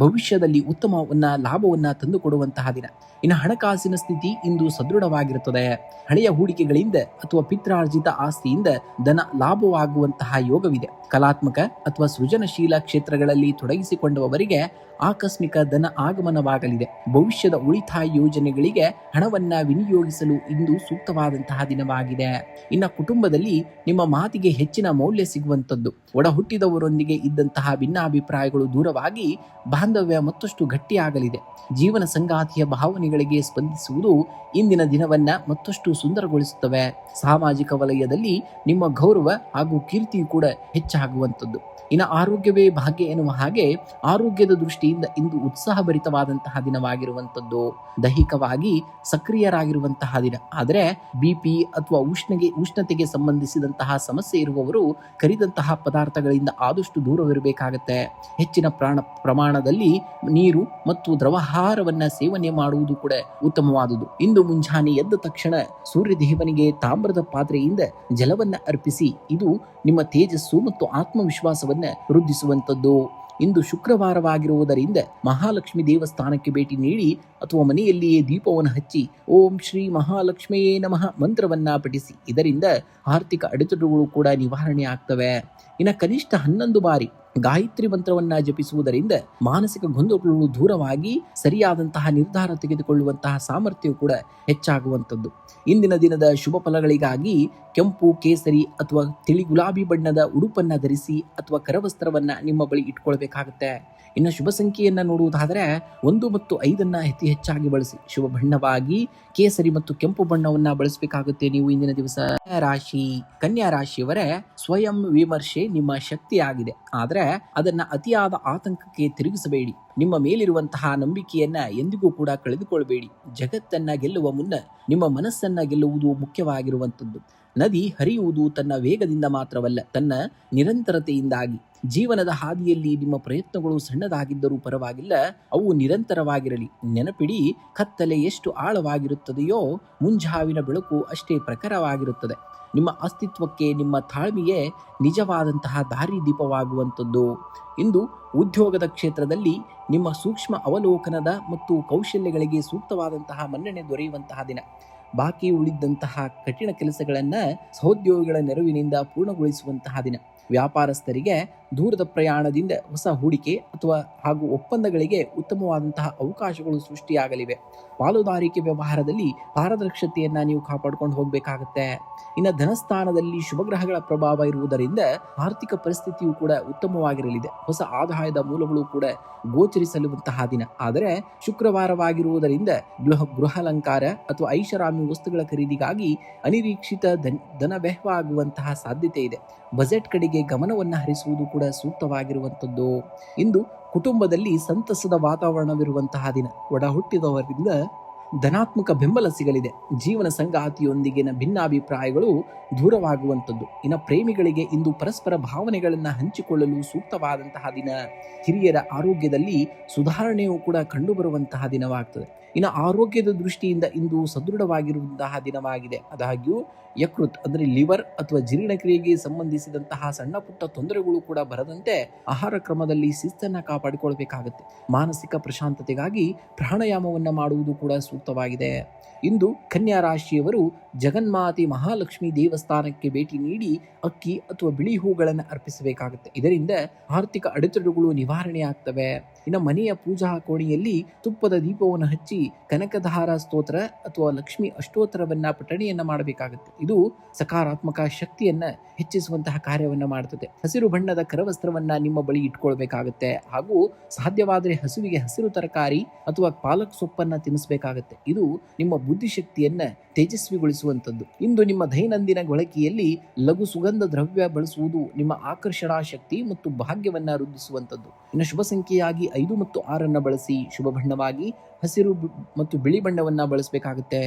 ಭವಿಷ್ಯದಲ್ಲಿ ಉತ್ತಮವನ್ನ ಲಾಭವನ್ನ ತಂದುಕೊಡುವಂತಹ ದಿನ. ಇನ್ನು ಹಣಕಾಸಿನ ಸ್ಥಿತಿ ಇಂದು ಸದೃಢವಾಗಿರುತ್ತದೆ. ಹಳೆಯ ಹೂಡಿಕೆಗಳಿಂದ ಅಥವಾ ಪಿತ್ರಾರ್ಜಿತ ಆಸ್ತಿಯಿಂದ ಧನ ಲಾಭವಾಗುವಂತಹ ಯೋಗವಿದೆ. ಕಲಾತ್ಮಕ ಅಥವಾ ಸೃಜನಶೀಲ ಕ್ಷೇತ್ರಗಳಲ್ಲಿ ತೊಡಗಿಸಿಕೊಂಡವರಿಗೆ ಆಕಸ್ಮಿಕ ಧನ ಆಗಮನವಾಗಲಿದೆ. ಭವಿಷ್ಯದ ಉಳಿತಾಯ ಯೋಜನೆಗಳಿಗೆ ಹಣವನ್ನ ವಿನಿಯೋಗಿಸಲು ಇಂದು ಸೂಕ್ತವಾದಂತಹ ದಿನವಾಗಿದೆ. ಇನ್ನು ಕುಟುಂಬದಲ್ಲಿ ನಿಮ್ಮ ಮಾತಿಗೆ ಹೆಚ್ಚಿನ ಮೌಲ್ಯ ಸಿಗುವಂಥದ್ದು. ಒಡ ಹುಟ್ಟಿದವರೊಂದಿಗೆ ಇದ್ದಂತಹ ಭಿನ್ನಾಭಿಪ್ರಾಯಗಳು ದೂರವಾಗಿ ಬಾಂಧವ್ಯ ಮತ್ತಷ್ಟು ಗಟ್ಟಿಯಾಗಲಿದೆ. ಜೀವನ ಸಂಗಾತಿಯ ಭಾವನೆಗಳಿಗೆ ಸ್ಪಂದಿಸುವುದು ಇಂದಿನ ದಿನವನ್ನ ಮತ್ತಷ್ಟು ಸುಂದರಗೊಳಿಸುತ್ತವೆ. ಸಾಮಾಜಿಕ ವಲಯದಲ್ಲಿ ನಿಮ್ಮ ಗೌರವ ಹಾಗೂ ಕೀರ್ತಿಯು ಕೂಡ ಹೆಚ್ಚಾಗುವಂಥದ್ದು. ಇನ್ನು ಆರೋಗ್ಯವೇ ಭಾಗ್ಯ ಎನ್ನುವ ಹಾಗೆ ಆರೋಗ್ಯದ ದೃಷ್ಟಿಯಿಂದ ಇಂದು ಉತ್ಸಾಹಭರಿತವಾದಂತಹ ದಿನವಾಗಿರುವಂಥದ್ದು. ದೈಹಿಕವಾಗಿ ಸಕ್ರಿಯರಾಗಿರುವಂತಹ ದಿನ. ಆದರೆ ಬಿಪಿ ಅಥವಾ ಉಷ್ಣತೆಗೆ ಸಂಬಂಧಿಸಿದಂತಹ ಸಮಸ್ಯೆ ಇರುವವರು ಕರಿದಂತಹ ಪದಾರ್ಥಗಳಿಂದ ಆದಷ್ಟು ದೂರವಿರಬೇಕಾಗತ್ತೆ. ಹೆಚ್ಚಿನ ಪ್ರಮಾಣದಲ್ಲಿ ನೀರು ಮತ್ತು ದ್ರವಾಹಾರವನ್ನ ಸೇವನೆ ಮಾಡುವುದು ಕೂಡ ಉತ್ತಮವಾದುದು. ಇಂದು ಮುಂಜಾನೆ ಎದ್ದ ತಕ್ಷಣ ಸೂರ್ಯದೇವನಿಗೆ ತಾಮ್ರದ ಪಾತ್ರೆಯಿಂದ ಜಲವನ್ನ ಅರ್ಪಿಸಿ. ಇದು ನಿಮ್ಮ ತೇಜಸ್ಸು ಮತ್ತು ಆತ್ಮವಿಶ್ವಾಸವನ್ನ ವೃದ್ಧಿಸುವಂಥದ್ದು. ಇಂದು ಶುಕ್ರವಾರವಾಗಿರುವುದರಿಂದ ಮಹಾಲಕ್ಷ್ಮಿ ದೇವಸ್ಥಾನಕ್ಕೆ ಭೇಟಿ ನೀಡಿ ಅಥವಾ ಮನೆಯಲ್ಲಿಯೇ ದೀಪವನ್ನು ಹಚ್ಚಿ ಓಂ ಶ್ರೀ ಮಹಾಲಕ್ಷ್ಮಿಯೇ ನಮಃ ಮಂತ್ರವನ್ನ ಪಠಿಸಿ. ಇದರಿಂದ ಆರ್ಥಿಕ ಅಡೆತಡೆಗಳು ಕೂಡ ನಿವಾರಣೆ ಆಗ್ತವೆ. ಇನ್ನು ಕನಿಷ್ಠ 11 ಬಾರಿ ಗಾಯತ್ರಿ ಮಂತ್ರವನ್ನ ಜಪಿಸುವುದರಿಂದ ಮಾನಸಿಕ ಗೊಂದಲಗಳು ದೂರವಾಗಿ ಸರಿಯಾದಂತಹ ನಿರ್ಧಾರ ತೆಗೆದುಕೊಳ್ಳುವಂತಹ ಸಾಮರ್ಥ್ಯವು ಕೂಡ ಹೆಚ್ಚಾಗುವಂಥದ್ದು. ಇಂದಿನ ದಿನದ ಶುಭ ಫಲಗಳಿಗಾಗಿ ಕೆಂಪು, ಕೇಸರಿ ಅಥವಾ ತಿಳಿ ಗುಲಾಬಿ ಬಣ್ಣದ ಉಡುಪನ್ನ ಧರಿಸಿ ಅಥವಾ ಕರವಸ್ತ್ರವನ್ನ ನಿಮ್ಮ ಬಳಿ ಇಟ್ಕೊಳ್ಬೇಕಾಗುತ್ತೆ. ಇನ್ನು ಶುಭ ಸಂಖ್ಯೆಯನ್ನ ನೋಡುವುದಾದರೆ 1 ಮತ್ತು 5 ಅತಿ ಹೆಚ್ಚಾಗಿ ಬಳಸಿ. ಶುಭ ಬಣ್ಣವಾಗಿ ಕೇಸರಿ ಮತ್ತು ಕೆಂಪು ಬಣ್ಣವನ್ನ ಬಳಸಬೇಕಾಗುತ್ತೆ ನೀವು ಇಂದಿನ ದಿವಸ. ರಾಶಿ. ಕನ್ಯಾ ರಾಶಿಯವರೇ, ಸ್ವಯಂ ವಿಮರ್ಶೆ ನಿಮ್ಮ ಶಕ್ತಿಯಾಗಿದೆ. ಆದ್ರೆ ಅದನ್ನ ಅತಿಯಾದ ಆತಂಕಕ್ಕೆ ತಿರುಗಿಸಬೇಡಿ. ನಿಮ್ಮ ಮೇಲಿರುವಂತಹ ನಂಬಿಕೆಯನ್ನ ಎಂದಿಗೂ ಕೂಡ ಕಳೆದುಕೊಳ್ಳಬೇಡಿ. ಜಗತ್ತನ್ನ ಗೆಲ್ಲುವ ಮುನ್ನ ನಿಮ್ಮ ಮನಸ್ಸನ್ನ ಗೆಲ್ಲುವುದು ಮುಖ್ಯವಾಗಿರುವಂಥದ್ದು. ನದಿ ಹರಿಯುವುದು ತನ್ನ ವೇಗದಿಂದ ಮಾತ್ರವಲ್ಲ, ತನ್ನ ನಿರಂತರತೆಯಿಂದಾಗಿ. ಜೀವನದ ಹಾದಿಯಲ್ಲಿ ನಿಮ್ಮ ಪ್ರಯತ್ನಗಳು ಸಣ್ಣದಾಗಿದ್ದರೂ ಪರವಾಗಿಲ್ಲ, ಅವು ನಿರಂತರವಾಗಿರಲಿ. ನೆನಪಿಡಿ, ಕತ್ತಲೆ ಎಷ್ಟು ಆಳವಾಗಿರುತ್ತದೆಯೋ ಮುಂಜಾವಿನ ಬೆಳಕು ಅಷ್ಟೇ ಪ್ರಖರವಾಗಿರುತ್ತದೆ. ನಿಮ್ಮ ಅಸ್ತಿತ್ವಕ್ಕೆ ನಿಮ್ಮ ತಾಳ್ಮೆಯೇ ನಿಜವಾದಂತಹ ದಾರಿದೀಪವಾಗುವಂಥದ್ದು. ಇಂದು ಉದ್ಯೋಗದ ಕ್ಷೇತ್ರದಲ್ಲಿ ನಿಮ್ಮ ಸೂಕ್ಷ್ಮ ಅವಲೋಕನದ ಮತ್ತು ಕೌಶಲ್ಯಗಳಿಗೆ ಸೂಕ್ತವಾದಂತಹ ಮನ್ನಣೆ ದೊರೆಯುವಂತಹ ದಿನ. ಬಾಕಿ ಉಳಿದಂತಹ ಕಠಿಣ ಕೆಲಸಗಳನ್ನ ಸಹೋದ್ಯೋಗಿಗಳ ನೆರವಿನಿಂದ ಪೂರ್ಣಗೊಳಿಸುವಂತಹ ದಿನ. ವ್ಯಾಪಾರಸ್ಥರಿಗೆ ದೂರದ ಪ್ರಯಾಣದಿಂದ ಹೊಸ ಹೂಡಿಕೆ ಅಥವಾ ಹಾಗೂ ಒಪ್ಪಂದಗಳಿಗೆ ಉತ್ತಮವಾದಂತಹ ಅವಕಾಶಗಳು ಸೃಷ್ಟಿಯಾಗಲಿವೆ. ಪಾಲುದಾರಿಕೆ ವ್ಯವಹಾರದಲ್ಲಿ ಪಾರದರ್ಶತೆಯನ್ನ ನೀವು ಕಾಪಾಡ್ಕೊಂಡು ಹೋಗ್ಬೇಕಾಗತ್ತೆ. ಇನ್ನು ಧನಸ್ಥಾನದಲ್ಲಿ ಶುಭಗ್ರಹಗಳ ಪ್ರಭಾವ ಇರುವುದರಿಂದ ಆರ್ಥಿಕ ಪರಿಸ್ಥಿತಿಯು ಕೂಡ ಉತ್ತಮವಾಗಿರಲಿದೆ. ಹೊಸ ಆದಾಯದ ಮೂಲಗಳು ಕೂಡ ಗೋಚರಿಸಲುವಂತಹ ದಿನ. ಆದರೆ ಶುಕ್ರವಾರವಾಗಿರುವುದರಿಂದ ಗೃಹಾಲಂಕಾರ ಅಥವಾ ಐಷಾರಾಮಿ ವಸ್ತುಗಳ ಖರೀದಿಗಾಗಿ ಅನಿರೀಕ್ಷಿತ ಧನ ವ್ಯಯವಾಗುವಂತಹ ಸಾಧ್ಯತೆ ಇದೆ. ಬಜೆಟ್ ಕಡೆಗೆ ಗಮನವನ್ನು ಹರಿಸುವುದು ಕೂಡ ಸೂಕ್ತವಾಗಿರುವಂಥದ್ದು. ಇಂದು ಕುಟುಂಬದಲ್ಲಿ ಸಂತಸದ ವಾತಾವರಣವಿರುವಂತಹ ದಿನ. ಒಡ ಹುಟ್ಟಿದವರಿಂದ ಧನಾತ್ಮಕ ಬೆಂಬಲ ಸಿಗಲಿದೆ. ಜೀವನ ಸಂಗಾತಿಯೊಂದಿಗಿನ ಭಿನ್ನಾಭಿಪ್ರಾಯಗಳು ದೂರವಾಗುವಂಥದ್ದು. ಇನ್ನು ಪ್ರೇಮಿಗಳಿಗೆ ಇಂದು ಪರಸ್ಪರ ಭಾವನೆಗಳನ್ನು ಹಂಚಿಕೊಳ್ಳಲು ಸೂಕ್ತವಾದಂತಹ ದಿನ. ಹಿರಿಯರ ಆರೋಗ್ಯದಲ್ಲಿ ಸುಧಾರಣೆಯೂ ಕೂಡ ಕಂಡುಬರುವಂತಹ ದಿನವಾಗ್ತದೆ. ಇನ್ನು ಆರೋಗ್ಯದ ದೃಷ್ಟಿಯಿಂದ ಇಂದು ಸದೃಢವಾಗಿರುವಂತಹ ದಿನವಾಗಿದೆ. ಆದಾಗ್ಯೂ ಯಕೃತ್ ಅಂದರೆ ಲಿವರ್ ಅಥವಾ ಜೀರ್ಣಕ್ರಿಯೆಗೆ ಸಂಬಂಧಿಸಿದಂತಹ ಸಣ್ಣ ಪುಟ್ಟ ತೊಂದರೆಗಳು ಕೂಡ ಬರದಂತೆ ಆಹಾರ ಕ್ರಮದಲ್ಲಿ ಶಿಸ್ತನ್ನು ಕಾಪಾಡಿಕೊಳ್ಬೇಕಾಗುತ್ತೆ. ಮಾನಸಿಕ ಪ್ರಶಾಂತತೆಗಾಗಿ ಪ್ರಾಣಾಯಾಮವನ್ನು ಮಾಡುವುದು ಕೂಡ ಸೂಕ್ತವಾಗಿದೆ. ಇಂದು ಕನ್ಯಾ ರಾಶಿಯವರು ಜಗನ್ಮಾತೆ ಮಹಾಲಕ್ಷ್ಮಿ ದೇವಸ್ಥಾನಕ್ಕೆ ಭೇಟಿ ನೀಡಿ ಅಕ್ಕಿ ಅಥವಾ ಬಿಳಿ ಹೂಗಳನ್ನು ಅರ್ಪಿಸಬೇಕಾಗುತ್ತೆ. ಇದರಿಂದ ಆರ್ಥಿಕ ಅಡೆತಡೆಗಳು ನಿವಾರಣೆ ಆಗ್ತವೆ. ಇನ್ನು ಮನೆಯ ಪೂಜಾ ಕೋಣೆಯಲ್ಲಿ ತುಪ್ಪದ ದೀಪವನ್ನು ಹಚ್ಚಿ ಕನಕಧಾರ ಸ್ತೋತ್ರ ಅಥವಾ ಲಕ್ಷ್ಮಿ ಅಷ್ಟೋತ್ತರವನ್ನ ಪಠಣೆಯನ್ನ ಮಾಡಬೇಕಾಗುತ್ತೆ. ಇದು ಸಕಾರಾತ್ಮಕ ಶಕ್ತಿಯನ್ನ ಹೆಚ್ಚಿಸುವಂತಹ ಕಾರ್ಯವನ್ನ ಮಾಡುತ್ತದೆ. ಹಸಿರು ಬಣ್ಣದ ಕರವಸ್ತ್ರವನ್ನ ನಿಮ್ಮ ಬಳಿ ಇಟ್ಕೊಳ್ಬೇಕಾಗುತ್ತೆ. ಹಾಗೂ ಸಾಧ್ಯವಾದರೆ ಹಸುವಿಗೆ ಹಸಿರು ತರಕಾರಿ ಅಥವಾ ಪಾಲಕ್ ಸೊಪ್ಪನ್ನ ತಿನ್ನಿಸಬೇಕಾಗುತ್ತೆ. ಇದು ನಿಮ್ಮ ಬುದ್ಧಿಶಕ್ತಿಯನ್ನ ತೇಜಸ್ವಿಗೊಳಿಸುವಂಥದ್ದು. ಇಂದು ನಿಮ್ಮ ದೈನಂದಿನ ಬಳಕೆಯಲ್ಲಿ ಲಘು ಸುಗಂಧ ದ್ರವ್ಯ ಬಳಸುವುದು ನಿಮ್ಮ ಆಕರ್ಷಣಾ ಶಕ್ತಿ ಮತ್ತು ಭಾಗ್ಯವನ್ನ ವೃದ್ಧಿಸುವಂಥದ್ದು. ಇನ್ನು ಶುಭ ಸಂಖ್ಯೆಯಾಗಿ 5 ಮತ್ತು 6 ಬಳಸಿ. ಶುಭ ಬಣ್ಣವಾಗಿ ಹಸಿರು ಮತ್ತು ಬಿಳಿ ಬಣ್ಣವನ್ನ ಬಳಸಬೇಕಾಗುತ್ತೆ.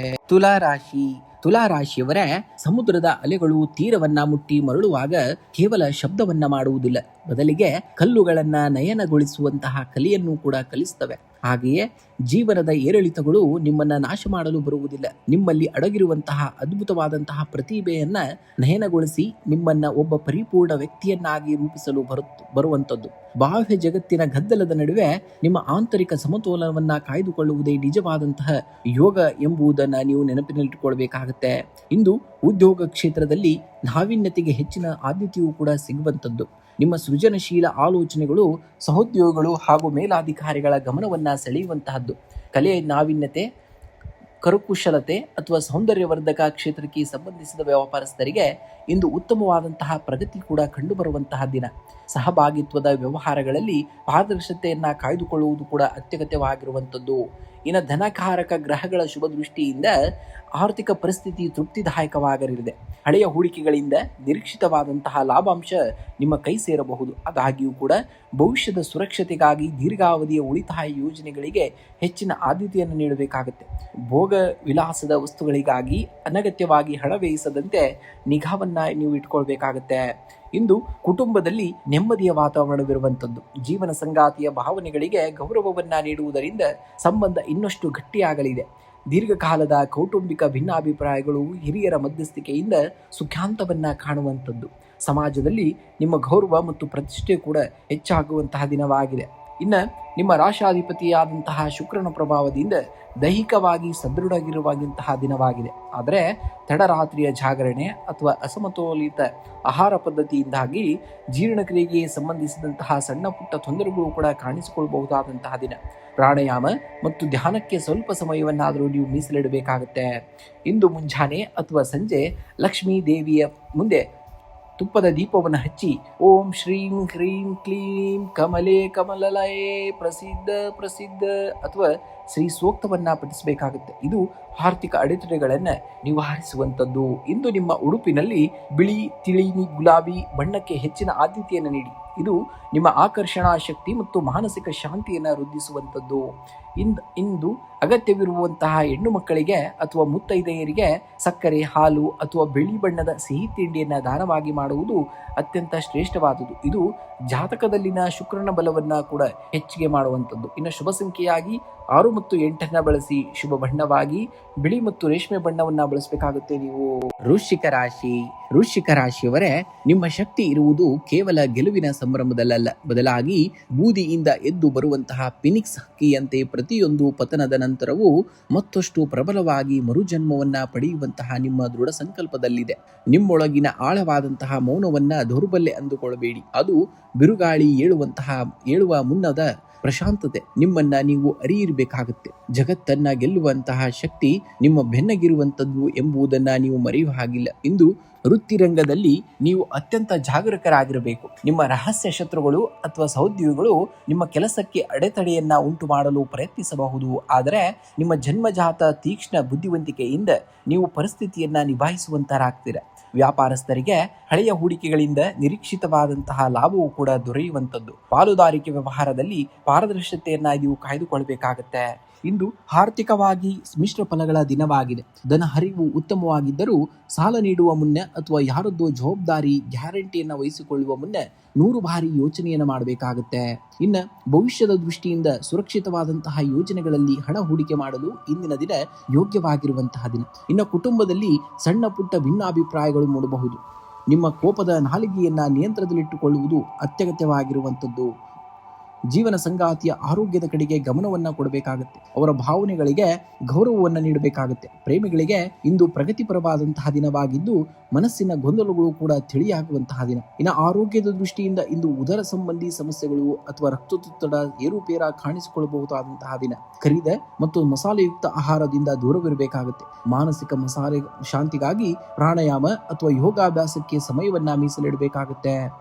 ತುಲಾ ರಾಶಿಯವರ ಸಮುದ್ರದ ಅಲೆಗಳು ತೀರವನ್ನ ಮುಟ್ಟಿ ಮರಳುವಾಗ ಕೇವಲ ಶಬ್ದವನ್ನ ಮಾಡುವುದಿಲ್ಲ, ಬದಲಿಗೆ ಕಲ್ಲುಗಳನ್ನ ನಯನಗೊಳಿಸುವಂತಹ ಕಲೆಯನ್ನು ಕೂಡ ಕಲಿಸ್ತವೆ. ಹಾಗೆಯೇ ಜೀವನದ ಏರಿಳಿತಗಳು ನಿಮ್ಮನ್ನ ನಾಶ ಮಾಡಲು ಬರುವುದಿಲ್ಲ. ನಿಮ್ಮಲ್ಲಿ ಅಡಗಿರುವಂತಹ ಅದ್ಭುತವಾದಂತಹ ಪ್ರತಿಭೆಯನ್ನ ನಯನಗೊಳಿಸಿ ನಿಮ್ಮನ್ನ ಒಬ್ಬ ಪರಿಪೂರ್ಣ ವ್ಯಕ್ತಿಯನ್ನಾಗಿ ರೂಪಿಸಲು ಬರುವಂಥದ್ದು. ಬಾಹ್ಯ ಜಗತ್ತಿನ ಗದ್ದಲದ ನಡುವೆ ನಿಮ್ಮ ಆಂತರಿಕ ಸಮತೋಲನವನ್ನ ಕಾಯ್ದುಕೊಳ್ಳುವುದೇ ನಿಜವಾದಂತಹ ಯೋಗ ಎಂಬುದನ್ನು ನೀವು ನೆನಪಿನಲ್ಲಿಟ್ಟುಕೊಳ್ಬೇಕಾಗತ್ತೆ. ಇಂದು ಉದ್ಯೋಗ ಕ್ಷೇತ್ರದಲ್ಲಿ ನಾವೀನ್ಯತೆಗೆ ಹೆಚ್ಚಿನ ಆದ್ಯತೆಯೂ ಕೂಡ ಸಿಗುವಂಥದ್ದು. ನಿಮ್ಮ ಸೃಜನಶೀಲ ಆಲೋಚನೆಗಳು ಸಹೋದ್ಯೋಗಿಗಳು ಹಾಗೂ ಮೇಲಾಧಿಕಾರಿಗಳ ಗಮನವನ್ನ ಸೆಳೆಯುವಂತಹದ್ದು. ಕಲೆ, ನಾವೀನ್ಯತೆ, ಕರಕುಶಲತೆ ಅಥವಾ ಸೌಂದರ್ಯವರ್ಧಕ ಕ್ಷೇತ್ರಕ್ಕೆ ಸಂಬಂಧಿಸಿದ ವ್ಯಾಪಾರಸ್ಥರಿಗೆ ಇಂದು ಉತ್ತಮವಾದಂತಹ ಪ್ರಗತಿ ಕೂಡ ಕಂಡುಬರುವಂತಹ ದಿನ. ಸಹಭಾಗಿತ್ವದ ವ್ಯವಹಾರಗಳಲ್ಲಿ ಪಾರದರ್ಶತೆಯನ್ನ ಕಾಯ್ದುಕೊಳ್ಳುವುದು ಕೂಡ ಅತ್ಯಗತ್ಯವಾಗಿರುವಂಥದ್ದು. ಇನ್ನು ಧನಕಾರಕ ಗ್ರಹಗಳ ಶುಭ ದೃಷ್ಟಿಯಿಂದ ಆರ್ಥಿಕ ಪರಿಸ್ಥಿತಿ ತೃಪ್ತಿದಾಯಕವಾಗಿರಲಿದೆ. ಹಳೆಯ ಹೂಡಿಕೆಗಳಿಂದ ನಿರೀಕ್ಷಿತವಾದಂತಹ ಲಾಭಾಂಶ ನಿಮ್ಮ ಕೈ ಸೇರಬಹುದು. ಆದಾಗ್ಯೂ ಕೂಡ ಭವಿಷ್ಯದ ಸುರಕ್ಷತೆಗಾಗಿ ದೀರ್ಘಾವಧಿಯ ಉಳಿತಾಯ ಯೋಜನೆಗಳಿಗೆ ಹೆಚ್ಚಿನ ಆದ್ಯತೆಯನ್ನು ನೀಡಬೇಕಾಗುತ್ತೆ. ಭೋಗ ವಿಲಾಸದ ವಸ್ತುಗಳಿಗಾಗಿ ಅನಗತ್ಯವಾಗಿ ಹಣ ವ್ಯಯಿಸದಂತೆ ನಿಗಾವನ್ನ ನೀವು ಇಟ್ಕೊಳ್ಬೇಕಾಗತ್ತೆ. ಇಂದು ಕುಟುಂಬದಲ್ಲಿ ನೆಮ್ಮದಿಯ ವಾತಾವರಣವಿರುವಂಥದ್ದು. ಜೀವನ ಸಂಗಾತಿಯ ಭಾವನೆಗಳಿಗೆ ಗೌರವವನ್ನ ನೀಡುವುದರಿಂದ ಸಂಬಂಧ ಇನ್ನಷ್ಟು ಗಟ್ಟಿಯಾಗಲಿದೆ. ದೀರ್ಘಕಾಲದ ಕೌಟುಂಬಿಕ ಭಿನ್ನಾಭಿಪ್ರಾಯಗಳು ಹಿರಿಯರ ಮಧ್ಯಸ್ಥಿಕೆಯಿಂದ ಸುಖಾಂತವನ್ನ ಕಾಣುವಂಥದ್ದು. ಸಮಾಜದಲ್ಲಿ ನಿಮ್ಮ ಗೌರವ ಮತ್ತು ಪ್ರತಿಷ್ಠೆ ಕೂಡ ಹೆಚ್ಚಾಗುವಂತಹ ದಿನವಾಗಿದೆ. ಇನ್ನು ನಿಮ್ಮ ರಾಶಾಧಿಪತಿಯಾದಂತಹ ಶುಕ್ರನ ಪ್ರಭಾವದಿಂದ ದೈಹಿಕವಾಗಿ ಸದೃಢವಾಗಿರುವಂತಹ ದಿನವಾಗಿದೆ. ಆದರೆ ತಡರಾತ್ರಿಯ ಜಾಗರಣೆ ಅಥವಾ ಅಸಮತೋಲಿತ ಆಹಾರ ಪದ್ಧತಿಯಿಂದಾಗಿ ಜೀರ್ಣಕ್ರಿಯೆಗೆ ಸಂಬಂಧಿಸಿದಂತಹ ಸಣ್ಣ ಪುಟ್ಟ ತೊಂದರೆಗಳು ಕೂಡ ಕಾಣಿಸಿಕೊಳ್ಳಬಹುದಾದಂತಹ ದಿನ. ಪ್ರಾಣಾಯಾಮ ಮತ್ತು ಧ್ಯಾನಕ್ಕೆ ಸ್ವಲ್ಪ ಸಮಯವನ್ನಾದರೂ ನೀವು ಮೀಸಲಿಡಬೇಕಾಗುತ್ತೆ. ಇಂದು ಮುಂಜಾನೆ ಅಥವಾ ಸಂಜೆ ಲಕ್ಷ್ಮೀ ದೇವಿಯ ಮುಂದೆ ತುಪ್ಪದ ದೀಪವನ್ನು ಹಚ್ಚಿ ಓಂ ಶ್ರೀಂ ಹ್ರೀಂ ಕ್ಲೀಂ ಕಮಲೆ ಕಮಲಲಯೇ ಪ್ರಸಿದ್ಧ ಅಥವಾ ಶ್ರೀ ಸೂಕ್ತವನ್ನ ಪಠಿಸಬೇಕಾಗುತ್ತೆ. ಇದು ಆರ್ಥಿಕ ಅಡೆತಡೆಗಳನ್ನು ನಿವಾರಿಸುವಂಥದ್ದು. ಇಂದು ನಿಮ್ಮ ಉಡುಪಿನಲ್ಲಿ ಬಿಳಿ, ತಿಳಿ, ಗುಲಾಬಿ ಬಣ್ಣಕ್ಕೆ ಹೆಚ್ಚಿನ ಆದ್ಯತೆಯನ್ನು ನೀಡಿ. ಇದು ನಿಮ್ಮ ಆಕರ್ಷಣಾ ಶಕ್ತಿ ಮತ್ತು ಮಾನಸಿಕ ಶಾಂತಿಯನ್ನು ವೃದ್ಧಿಸುವಂಥದ್ದು. ಇಂದು ಅಗತ್ಯವಿರುವಂತಹ ಹೆಣ್ಣು ಮಕ್ಕಳಿಗೆ ಅಥವಾ ಮುತ್ತೈದೆಯರಿಗೆ ಸಕ್ಕರೆ, ಹಾಲು ಅಥವಾ ಬಿಳಿ ಬಣ್ಣದ ಸಿಹಿ ತಿಂಡಿಯನ್ನು ದಾನವಾಗಿ ಮಾಡುವುದು ಅತ್ಯಂತ ಶ್ರೇಷ್ಠವಾದುದು. ಇದು ಜಾತಕದಲ್ಲಿನ ಶುಕ್ರನ ಬಲವನ್ನ ಕೂಡ ಹೆಚ್ಚಿಗೆ ಮಾಡುವಂಥದ್ದು. ಇನ್ನು ಶುಭ ಸಂಖ್ಯೆಯಾಗಿ 6 ಮತ್ತು 8 ಬಳಸಿ. ಶುಭ ಬಣ್ಣವಾಗಿ ಬಿಳಿ ಮತ್ತು ರೇಷ್ಮೆ ಬಣ್ಣವನ್ನ ಬಳಸಬೇಕಾಗುತ್ತೆ. ನೀವು ವೃಶ್ಚಿಕ ರಾಶಿಯವರೇ, ನಿಮ್ಮ ಶಕ್ತಿ ಇರುವುದು ಕೇವಲ ಗೆಲುವಿನ ಸಂಭ್ರಮದಲ್ಲ, ಬದಲಾಗಿ ಬೂದಿಯಿಂದ ಎದ್ದು ಬರುವಂತಹ ಫಿನಿಕ್ಸ್ ಹಕ್ಕಿಯಂತೆ ಪ್ರತಿಯೊಂದು ಪತನದ ನಂತರವೂ ಮತ್ತಷ್ಟು ಪ್ರಬಲವಾಗಿ ಮರುಜನ್ಮವನ್ನ ಪಡೆಯುವಂತಹ ನಿಮ್ಮ ದೃಢ ಸಂಕಲ್ಪದಲ್ಲಿದೆ. ನಿಮ್ಮೊಳಗಿನ ಆಳವಾದಂತಹ ಮೌನವನ್ನ ದೌರ್ಬಲ್ಯ ಅಂದುಕೊಳ್ಳಬೇಡಿ. ಅದು ಬಿರುಗಾಳಿ ಏಳುವ ಮುನ್ನದ ಪ್ರಶಾಂತತೆ. ನಿಮ್ಮನ್ನ ನೀವು ಅರಿಯಿರಬೇಕಾಗುತ್ತೆ. ಜಗತ್ತನ್ನ ಗೆಲ್ಲುವಂತಹ ಶಕ್ತಿ ನಿಮ್ಮ ಬೆನ್ನಗಿರುವಂತದ್ದು ಎಂಬುದನ್ನ ನೀವು ಮರೆಯುವ ಹಾಗಿಲ್ಲ. ಇಂದು ವೃತ್ತಿರಂಗದಲ್ಲಿ ನೀವು ಅತ್ಯಂತ ಜಾಗರೂಕರಾಗಿರಬೇಕು. ನಿಮ್ಮ ರಹಸ್ಯ ಶತ್ರುಗಳು ಅಥವಾ ಸಹೋದ್ಯೋಗಿಗಳು ನಿಮ್ಮ ಕೆಲಸಕ್ಕೆ ಅಡೆತಡೆಯನ್ನ ಉಂಟು ಮಾಡಲು ಪ್ರಯತ್ನಿಸಬಹುದು. ಆದರೆ ನಿಮ್ಮ ಜನ್ಮಜಾತ ತೀಕ್ಷ್ಣ ಬುದ್ಧಿವಂತಿಕೆಯಿಂದ ನೀವು ಪರಿಸ್ಥಿತಿಯನ್ನ ನಿಭಾಯಿಸುವಂತರಾಗ್ತೀರ. ವ್ಯಾಪಾರಸ್ಥರಿಗೆ ಹಳೆಯ ಹೂಡಿಕೆಗಳಿಂದ ನಿರೀಕ್ಷಿತವಾದಂತಹ ಲಾಭವೂ ಕೂಡ ದೊರೆಯುವಂಥದ್ದು. ಪಾಲುದಾರಿಕೆ ವ್ಯವಹಾರದಲ್ಲಿ ಪಾರದರ್ಶಕತೆಯನ್ನ ನೀವು ಕಾಯ್ದುಕೊಳ್ಬೇಕಾಗತ್ತೆ. ಇಂದು ಆರ್ಥಿಕವಾಗಿ ಮಿಶ್ರ ಫಲಗಳ ದಿನವಾಗಿದೆ. ಧನ ಹರಿವು ಉತ್ತಮವಾಗಿದ್ದರೂ ಸಾಲ ನೀಡುವ ಮುನ್ನ ಅಥವಾ ಯಾರದ್ದೋ ಜವಾಬ್ದಾರಿ ಗ್ಯಾರಂಟಿಯನ್ನು ವಹಿಸಿಕೊಳ್ಳುವ ಮುನ್ನ 100 ಬಾರಿ ಯೋಚನೆಯನ್ನು ಮಾಡಬೇಕಾಗುತ್ತೆ. ಇನ್ನು ಭವಿಷ್ಯದ ದೃಷ್ಟಿಯಿಂದ ಸುರಕ್ಷಿತವಾದಂತಹ ಯೋಜನೆಗಳಲ್ಲಿ ಹಣ ಹೂಡಿಕೆ ಮಾಡಲು ಇಂದಿನ ದಿನ ಯೋಗ್ಯವಾಗಿರುವಂತಹ ದಿನ. ಇನ್ನು ಕುಟುಂಬದಲ್ಲಿ ಸಣ್ಣ ಪುಟ್ಟ ಭಿನ್ನಾಭಿಪ್ರಾಯಗಳು ಮೂಡಬಹುದು. ನಿಮ್ಮ ಕೋಪದ ನಾಲಿಗೆಯನ್ನ ನಿಯಂತ್ರಣದಲ್ಲಿಟ್ಟುಕೊಳ್ಳುವುದು ಅತ್ಯಗತ್ಯವಾಗಿರುವಂಥದ್ದು. ಜೀವನ ಸಂಗಾತಿಯ ಆರೋಗ್ಯದ ಕಡೆಗೆ ಗಮನವನ್ನ ಕೊಡಬೇಕಾಗುತ್ತೆ. ಅವರ ಭಾವನೆಗಳಿಗೆ ಗೌರವವನ್ನು ನೀಡಬೇಕಾಗುತ್ತೆ. ಪ್ರೇಮಿಗಳಿಗೆ ಇಂದು ಪ್ರಗತಿಪರವಾದಂತಹ ದಿನವಾಗಿದ್ದು ಮನಸ್ಸಿನ ಗೊಂದಲಗಳು ಕೂಡ ತಿಳಿಯಾಗುವಂತಹ ದಿನ. ಇನ್ನು ಆರೋಗ್ಯದ ದೃಷ್ಟಿಯಿಂದ ಇಂದು ಉದರ ಸಂಬಂಧಿ ಸಮಸ್ಯೆಗಳು ಅಥವಾ ರಕ್ತದೊತ್ತಡ ಏರುಪೇರ ಕಾಣಿಸಿಕೊಳ್ಳಬಹುದಾದಂತಹ ದಿನ. ಕರಿದ ಮತ್ತು ಮಸಾಲೆಯುಕ್ತ ಆಹಾರದಿಂದ ದೂರವಿರಬೇಕಾಗುತ್ತೆ. ಮಾನಸಿಕ ಮಸಾಲೆ ಶಾಂತಿಗಾಗಿ ಪ್ರಾಣಾಯಾಮ ಅಥವಾ ಯೋಗಾಭ್ಯಾಸಕ್ಕೆ ಸಮಯವನ್ನ ಮೀಸಲಿಡಬೇಕಾಗುತ್ತೆ.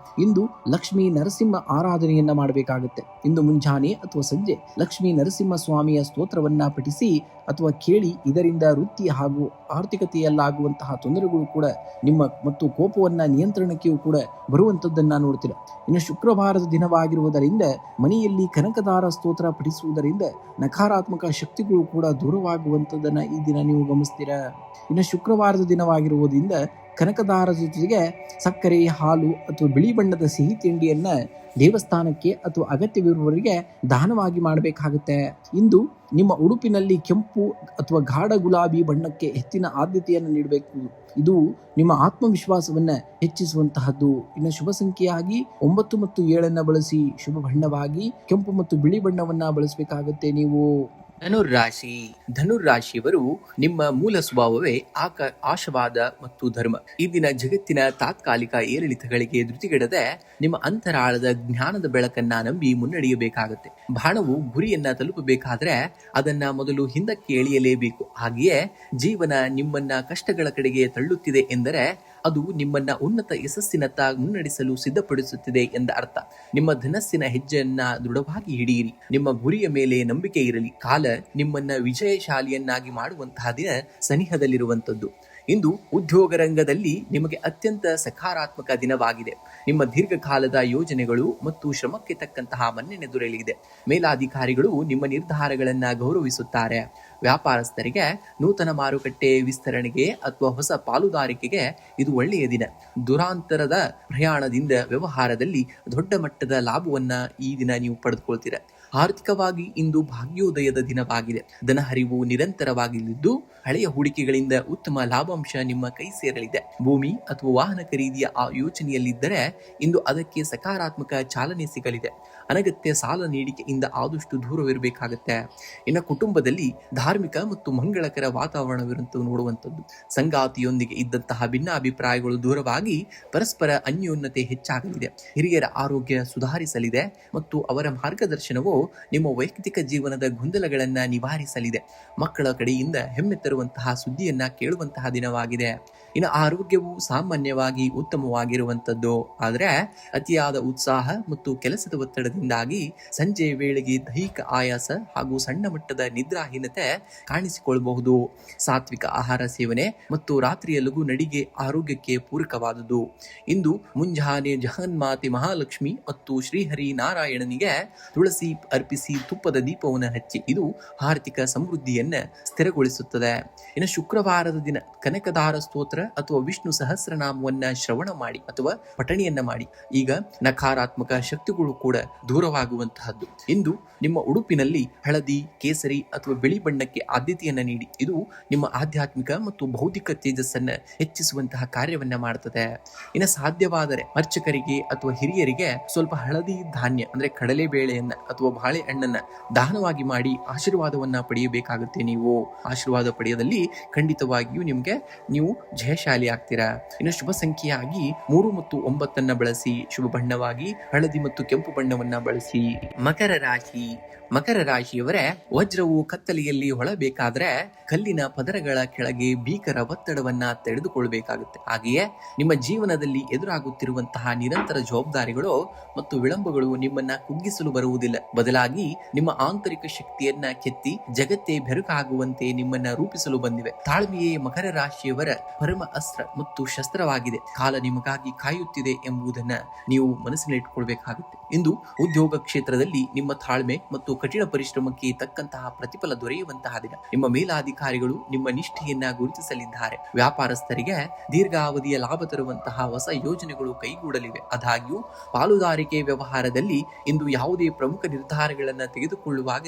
ಇಂದು ಲಕ್ಷ್ಮೀ ನರಸಿಂಹ ಆರಾಧನೆಯನ್ನ ಮಾಡಬೇಕಾಗುತ್ತೆ. ಇಂದು ಮುಂಜಾನೆ ಅಥವಾ ಸಂಜೆ ಲಕ್ಷ್ಮೀ ನರಸಿಂಹ ಸ್ವಾಮಿಯ ಸ್ತೋತ್ರವನ್ನ ಪಠಿಸಿ ಅಥವಾ ಕೇಳಿ. ಇದರಿಂದ ವೃತ್ತಿ ಹಾಗೂ ಆರ್ಥಿಕತೆಯಲ್ಲಾಗುವಂತಹ ತೊಂದರೆಗಳು ಕೂಡ ನಿಮ್ಮ ಮತ್ತು ಕೋಪವನ್ನ ನಿಯಂತ್ರಣಕ್ಕೆಯೂ ಕೂಡ ಬರುವಂತದ್ದನ್ನ ನೋಡ್ತೀರ. ಇನ್ನು ಶುಕ್ರವಾರದ ದಿನವಾಗಿರುವುದರಿಂದ ಮನೆಯಲ್ಲಿ ಕನಕದಾರ ಸ್ತೋತ್ರ ಪಠಿಸುವುದರಿಂದ ನಕಾರಾತ್ಮಕ ಶಕ್ತಿಗಳು ಕೂಡ ದೂರವಾಗುವಂಥದ್ದನ್ನ ಈ ದಿನ ನೀವು ಗಮನಿಸ್ತೀರ. ಇನ್ನು ಶುಕ್ರವಾರದ ದಿನವಾಗಿರುವುದರಿಂದ ಕನಕದಾರ ಜೊತೆಗೆ ಸಕ್ಕರೆ, ಹಾಲು ಅಥವಾ ಬಿಳಿ ಬಣ್ಣದ ಸಿಹಿ ತಿಂಡಿಯನ್ನ ದೇವಸ್ಥಾನಕ್ಕೆ ಅಥವಾ ಅಗತ್ಯವಿರುವವರಿಗೆ ದಾನವಾಗಿ ಮಾಡಬೇಕಾಗುತ್ತೆ. ಇಂದು ನಿಮ್ಮ ಉಡುಪಿನಲ್ಲಿ ಕೆಂಪು ಅಥವಾ ಗಾಢ ಗುಲಾಬಿ ಬಣ್ಣಕ್ಕೆ ಹೆಚ್ಚಿನ ಆದ್ಯತೆಯನ್ನು ನೀಡಬೇಕು. ಇದು ನಿಮ್ಮ ಆತ್ಮವಿಶ್ವಾಸವನ್ನ ಹೆಚ್ಚಿಸುವಂತಹದ್ದು. ಇನ್ನು ಶುಭ ಸಂಖ್ಯೆಯಾಗಿ 9 ಮತ್ತು 7 ಬಳಸಿ. ಶುಭ ಬಣ್ಣವಾಗಿ ಕೆಂಪು ಮತ್ತು ಬಿಳಿ ಬಣ್ಣವನ್ನ ಬಳಸಬೇಕಾಗುತ್ತೆ ನೀವು. ಧನುರಾಶಿಯವರು ನಿಮ್ಮ ಮೂಲ ಸ್ವಭಾವವೇ ಆಶಾವಾದ ಮತ್ತು ಧರ್ಮ. ಇಂದಿನ ಜಗತ್ತಿನ ತಾತ್ಕಾಲಿಕ ಏರಿಳಿತಗಳಿಗೆ ಧೃತಿಗೆಡದೆ ನಿಮ್ಮ ಅಂತರಾಳದ ಜ್ಞಾನದ ಬೆಳಕನ್ನ ನಂಬಿ ಮುನ್ನಡೆಯಬೇಕಾಗುತ್ತೆ. ಬಾಣವು ಗುರಿಯನ್ನ ತಲುಪಬೇಕಾದ್ರೆ ಅದನ್ನ ಮೊದಲು ಹಿಂದಕ್ಕೆ ಎಳೆಯಲೇಬೇಕು. ಹಾಗೆಯೇ ಜೀವನ ನಿಮ್ಮನ್ನ ಕಷ್ಟಗಳ ಕಡೆಗೆ ತಳ್ಳುತ್ತಿದೆ ಎಂದರೆ ಅದು ನಿಮ್ಮನ್ನ ಉನ್ನತ ಯಶಸ್ಸಿನತ್ತ ಮುನ್ನಡೆಸಲು ಸಿದ್ಧಪಡಿಸುತ್ತಿದೆ ಎಂದ ಅರ್ಥ. ನಿಮ್ಮ ಧನಸ್ಸಿನ ಹೆಜ್ಜೆಯನ್ನ ದೃಢವಾಗಿ ಹಿಡಿಯಿರಿ. ನಿಮ್ಮ ಗುರಿಯ ಮೇಲೆ ನಂಬಿಕೆ ಇರಲಿ. ಕಾಲ ನಿಮ್ಮನ್ನ ವಿಜಯಶಾಲಿಯನ್ನಾಗಿ ಮಾಡುವಂತಹ ದಿನ ಸನಿಹದಲ್ಲಿರುವಂತದ್ದು. ಇಂದು ಉದ್ಯೋಗ ರಂಗದಲ್ಲಿ ನಿಮಗೆ ಅತ್ಯಂತ ಸಕಾರಾತ್ಮಕ ದಿನವಾಗಿದೆ. ನಿಮ್ಮ ದೀರ್ಘಕಾಲದ ಯೋಜನೆಗಳು ಮತ್ತು ಶ್ರಮಕ್ಕೆ ತಕ್ಕಂತಹ ಮನ್ನಣೆ ದೊರೆಯಲಿದೆ. ಮೇಲಾಧಿಕಾರಿಗಳು ನಿಮ್ಮ ನಿರ್ಧಾರಗಳನ್ನ ಗೌರವಿಸುತ್ತಾರೆ. ವ್ಯಾಪಾರಸ್ಥರಿಗೆ ನೂತನ ಮಾರುಕಟ್ಟೆ ವಿಸ್ತರಣೆಗೆ ಅಥವಾ ಹೊಸ ಪಾಲುದಾರಿಕೆಗೆ ಇದು ಒಳ್ಳೆಯ ದಿನ. ದುರಾಂತರದ ಪ್ರಯಾಣದಿಂದ ವ್ಯವಹಾರದಲ್ಲಿ ದೊಡ್ಡ ಮಟ್ಟದ ಲಾಭವನ್ನ ಈ ದಿನ ನೀವು ಪಡೆದುಕೊಳ್ತೀರ. ಆರ್ಥಿಕವಾಗಿ ಇಂದು ಭಾಗ್ಯೋದಯದ ದಿನವಾಗಿದೆ. ಧನ ಹರಿವು ನಿರಂತರವಾಗಿದ್ದು ಹಳೆಯ ಹೂಡಿಕೆಗಳಿಂದ ಉತ್ತಮ ಲಾಭಾಂಶ ನಿಮ್ಮ ಕೈ ಸೇರಲಿದೆ. ಭೂಮಿ ಅಥವಾ ವಾಹನ ಖರೀದಿಯ ಆ ಯೋಚನೆಯಲ್ಲಿದ್ದರೆ ಇಂದು ಅದಕ್ಕೆ ಸಕಾರಾತ್ಮಕ ಚಾಲನೆ ಸಿಗಲಿದೆ. ಅನಗತ್ಯ ಸಾಲ ನೀಡಿಕೆಯಿಂದ ಆದಷ್ಟು ದೂರವಿರಬೇಕಾಗತ್ತೆ. ಇನ್ನು ಕುಟುಂಬದಲ್ಲಿ ಧಾರ್ಮಿಕ ಮತ್ತು ಮಂಗಳಕರ ವಾತಾವರಣವಿರುವಂತ ನೋಡುವಂಥದ್ದು. ಸಂಗಾತಿಯೊಂದಿಗೆ ಇದ್ದಂತಹ ಭಿನ್ನಾಭಿಪ್ರಾಯಗಳು ದೂರವಾಗಿ ಪರಸ್ಪರ ಅನ್ಯೋನ್ಯತೆ ಹೆಚ್ಚಾಗಲಿದೆ. ಹಿರಿಯರ ಆರೋಗ್ಯ ಸುಧಾರಿಸಲಿದೆ ಮತ್ತು ಅವರ ಮಾರ್ಗದರ್ಶನವು ನಿಮ್ಮ ವೈಯಕ್ತಿಕ ಜೀವನದ ಗೊಂದಲಗಳನ್ನ ನಿವಾರಿಸಲಿದೆ. ಮಕ್ಕಳ ಕಡೆಯಿಂದ ಹೆಮ್ಮೆ ತರುವಂತಹ ಸುದ್ದಿಯನ್ನ ಕೇಳುವಂತಹ ದಿನವಾಗಿದೆ. ಇನ್ನು ಆರೋಗ್ಯವು ಸಾಮಾನ್ಯವಾಗಿ ಉತ್ತಮವಾಗಿರುವಂಥದ್ದು. ಆದರೆ ಅತಿಯಾದ ಉತ್ಸಾಹ ಮತ್ತು ಕೆಲಸದ ಒತ್ತಡದಿಂದಾಗಿ ಸಂಜೆ ವೇಳೆಗೆ ದೈಹಿಕ ಆಯಾಸ ಹಾಗೂ ಸಣ್ಣ ಮಟ್ಟದ ನಿದ್ರಾಹೀನತೆ ಕಾಣಿಸಿಕೊಳ್ಳಬಹುದು. ಸಾತ್ವಿಕ ಆಹಾರ ಸೇವನೆ ಮತ್ತು ರಾತ್ರಿಯ ಲಘು ನಡಿಗೆ ಆರೋಗ್ಯಕ್ಕೆ ಪೂರಕವಾದುದು. ಇಂದು ಮುಂಜಾನೆ ಜಗನ್ಮಾತೆ ಮಹಾಲಕ್ಷ್ಮಿ ಮತ್ತು ಶ್ರೀಹರಿ ನಾರಾಯಣನಿಗೆ ತುಳಸಿ ಅರ್ಪಿಸಿ ತುಪ್ಪದ ದೀಪವನ್ನು ಹಚ್ಚಿ. ಇದು ಆರ್ಥಿಕ ಸಮೃದ್ಧಿಯನ್ನ ಸ್ಥಿರಗೊಳಿಸುತ್ತದೆ. ಇನ್ನು ಶುಕ್ರವಾರದ ದಿನ ಕನಕದಾರ ಸ್ತೋತ್ರ ಅಥವಾ ವಿಷ್ಣು ಸಹಸ್ರನಾಮವನ್ನ ಶ್ರವಣ ಮಾಡಿ ಅಥವಾ ಪಠಣೆಯನ್ನ ಮಾಡಿ. ಈಗ ನಕಾರಾತ್ಮಕ ಶಕ್ತಿಗಳು ಕೂಡ ದೂರವಾಗುವಂತಹದ್ದು. ಇಂದು ನಿಮ್ಮ ಉಡುಪಿನಲ್ಲಿ ಹಳದಿ, ಕೇಸರಿ ಅಥವಾ ಬಿಳಿ ಬಣ್ಣಕ್ಕೆ ಆದ್ಯತೆಯನ್ನ ನೀಡಿ. ಇದು ನಿಮ್ಮ ಆಧ್ಯಾತ್ಮಿಕ ಮತ್ತು ಬೌದ್ಧಿಕ ತೇಜಸ್ಸನ್ನ ಹೆಚ್ಚಿಸುವಂತಹ ಕಾರ್ಯವನ್ನ ಮಾಡ್ತದೆ. ಇನ್ನು ಸಾಧ್ಯವಾದರೆ ಅರ್ಚಕರಿಗೆ ಅಥವಾ ಹಿರಿಯರಿಗೆ ಸ್ವಲ್ಪ ಹಳದಿ ಧಾನ್ಯ ಅಂದ್ರೆ ಕಡಲೆ ಬೇಳೆಯನ್ನ ಅಥವಾ ಬಾಳೆಹಣ್ಣನ್ನ ದಾನವಾಗಿ ಮಾಡಿ ಆಶೀರ್ವಾದವನ್ನ ಪಡೆಯಬೇಕಾಗುತ್ತೆ. ನೀವು ಆಶೀರ್ವಾದ ಪಡೆಯದಲ್ಲಿ ಖಂಡಿತವಾಗಿಯೂ ನೀವು ಜಯಶಾಲಿ ಆಗ್ತೀರಾ. ಇನ್ನು ಶುಭ ಸಂಖ್ಯೆಯಾಗಿ 3 ಮತ್ತು 9 ಬಳಸಿ. ಶುಭ ಬಣ್ಣವಾಗಿ ಹಳದಿ ಮತ್ತು ಕೆಂಪು ಬಣ್ಣವನ್ನ ಬಳಸಿ. ಮಕರ ರಾಶಿಯವರೇ, ವಜ್ರವು ಕತ್ತಲೆಯಲ್ಲಿ ಹೊಳಬೇಕಾದ್ರೆ ಕಲ್ಲಿನ ಪದರಗಳ ಕೆಳಗೆ ಭೀಕರ ಒತ್ತಡವನ್ನ ತೆಗೆದುಕೊಳ್ಬೇಕಾಗುತ್ತೆ. ಹಾಗೆಯೇ ನಿಮ್ಮ ಜೀವನದಲ್ಲಿ ಎದುರಾಗುತ್ತಿರುವಂತಹ ನಿರಂತರ ಜವಾಬ್ದಾರಿಗಳು ಮತ್ತು ವಿಳಂಬಗಳು ನಿಮ್ಮನ್ನ ಕುಗ್ಗಿಸಲು ಬರುವುದಿಲ್ಲ. ಬದಲಾಗಿ ನಿಮ್ಮ ಆಂತರಿಕ ಶಕ್ತಿಯನ್ನ ಕೆತ್ತಿ ಜಗತ್ತೇ ಬೆರುಕಾಗುವಂತೆ ನಿಮ್ಮನ್ನ ರೂಪಿಸಲು ಬಂದಿವೆ. ತಾಳ್ಮೆಯೇ ಮಕರ ರಾಶಿಯವರ ಪರಮ ಅಸ್ತ್ರ ಮತ್ತು ಶಸ್ತ್ರವಾಗಿದೆ. ಕಾಲ ನಿಮಗಾಗಿ ಕಾಯುತ್ತಿದೆ ಎಂಬುದನ್ನ ನೀವು ಮನಸ್ಸಿನಲ್ಲಿಟ್ಕೊಳ್ಬೇಕಾಗುತ್ತೆ. ಇಂದು ಉದ್ಯೋಗ ಕ್ಷೇತ್ರದಲ್ಲಿ ನಿಮ್ಮ ತಾಳ್ಮೆ ಮತ್ತು ಕಠಿಣ ಪರಿಶ್ರಮಕ್ಕೆ ತಕ್ಕಂತಹ ಪ್ರತಿಫಲ ದೊರೆಯುವಂತಹ ದಿನ. ನಿಮ್ಮ ಮೇಲಾಧಿಕಾರಿಗಳು ನಿಮ್ಮ ನಿಷ್ಠೆಯನ್ನ ಗುರುತಿಸಲಿದ್ದಾರೆ. ವ್ಯಾಪಾರಸ್ಥರಿಗೆ ದೀರ್ಘಾವಧಿಯ ಲಾಭ ತರುವಂತಹ ಹೊಸ ಯೋಜನೆಗಳು ಕೈಗೂಡಲಿವೆ. ಆದಾಗ್ಯೂ ಪಾಲುದಾರಿಕೆ ವ್ಯವಹಾರದಲ್ಲಿ ಇಂದು ಯಾವುದೇ ಪ್ರಮುಖ ನಿರ್ಧಾರಗಳನ್ನ ತೆಗೆದುಕೊಳ್ಳುವಾಗ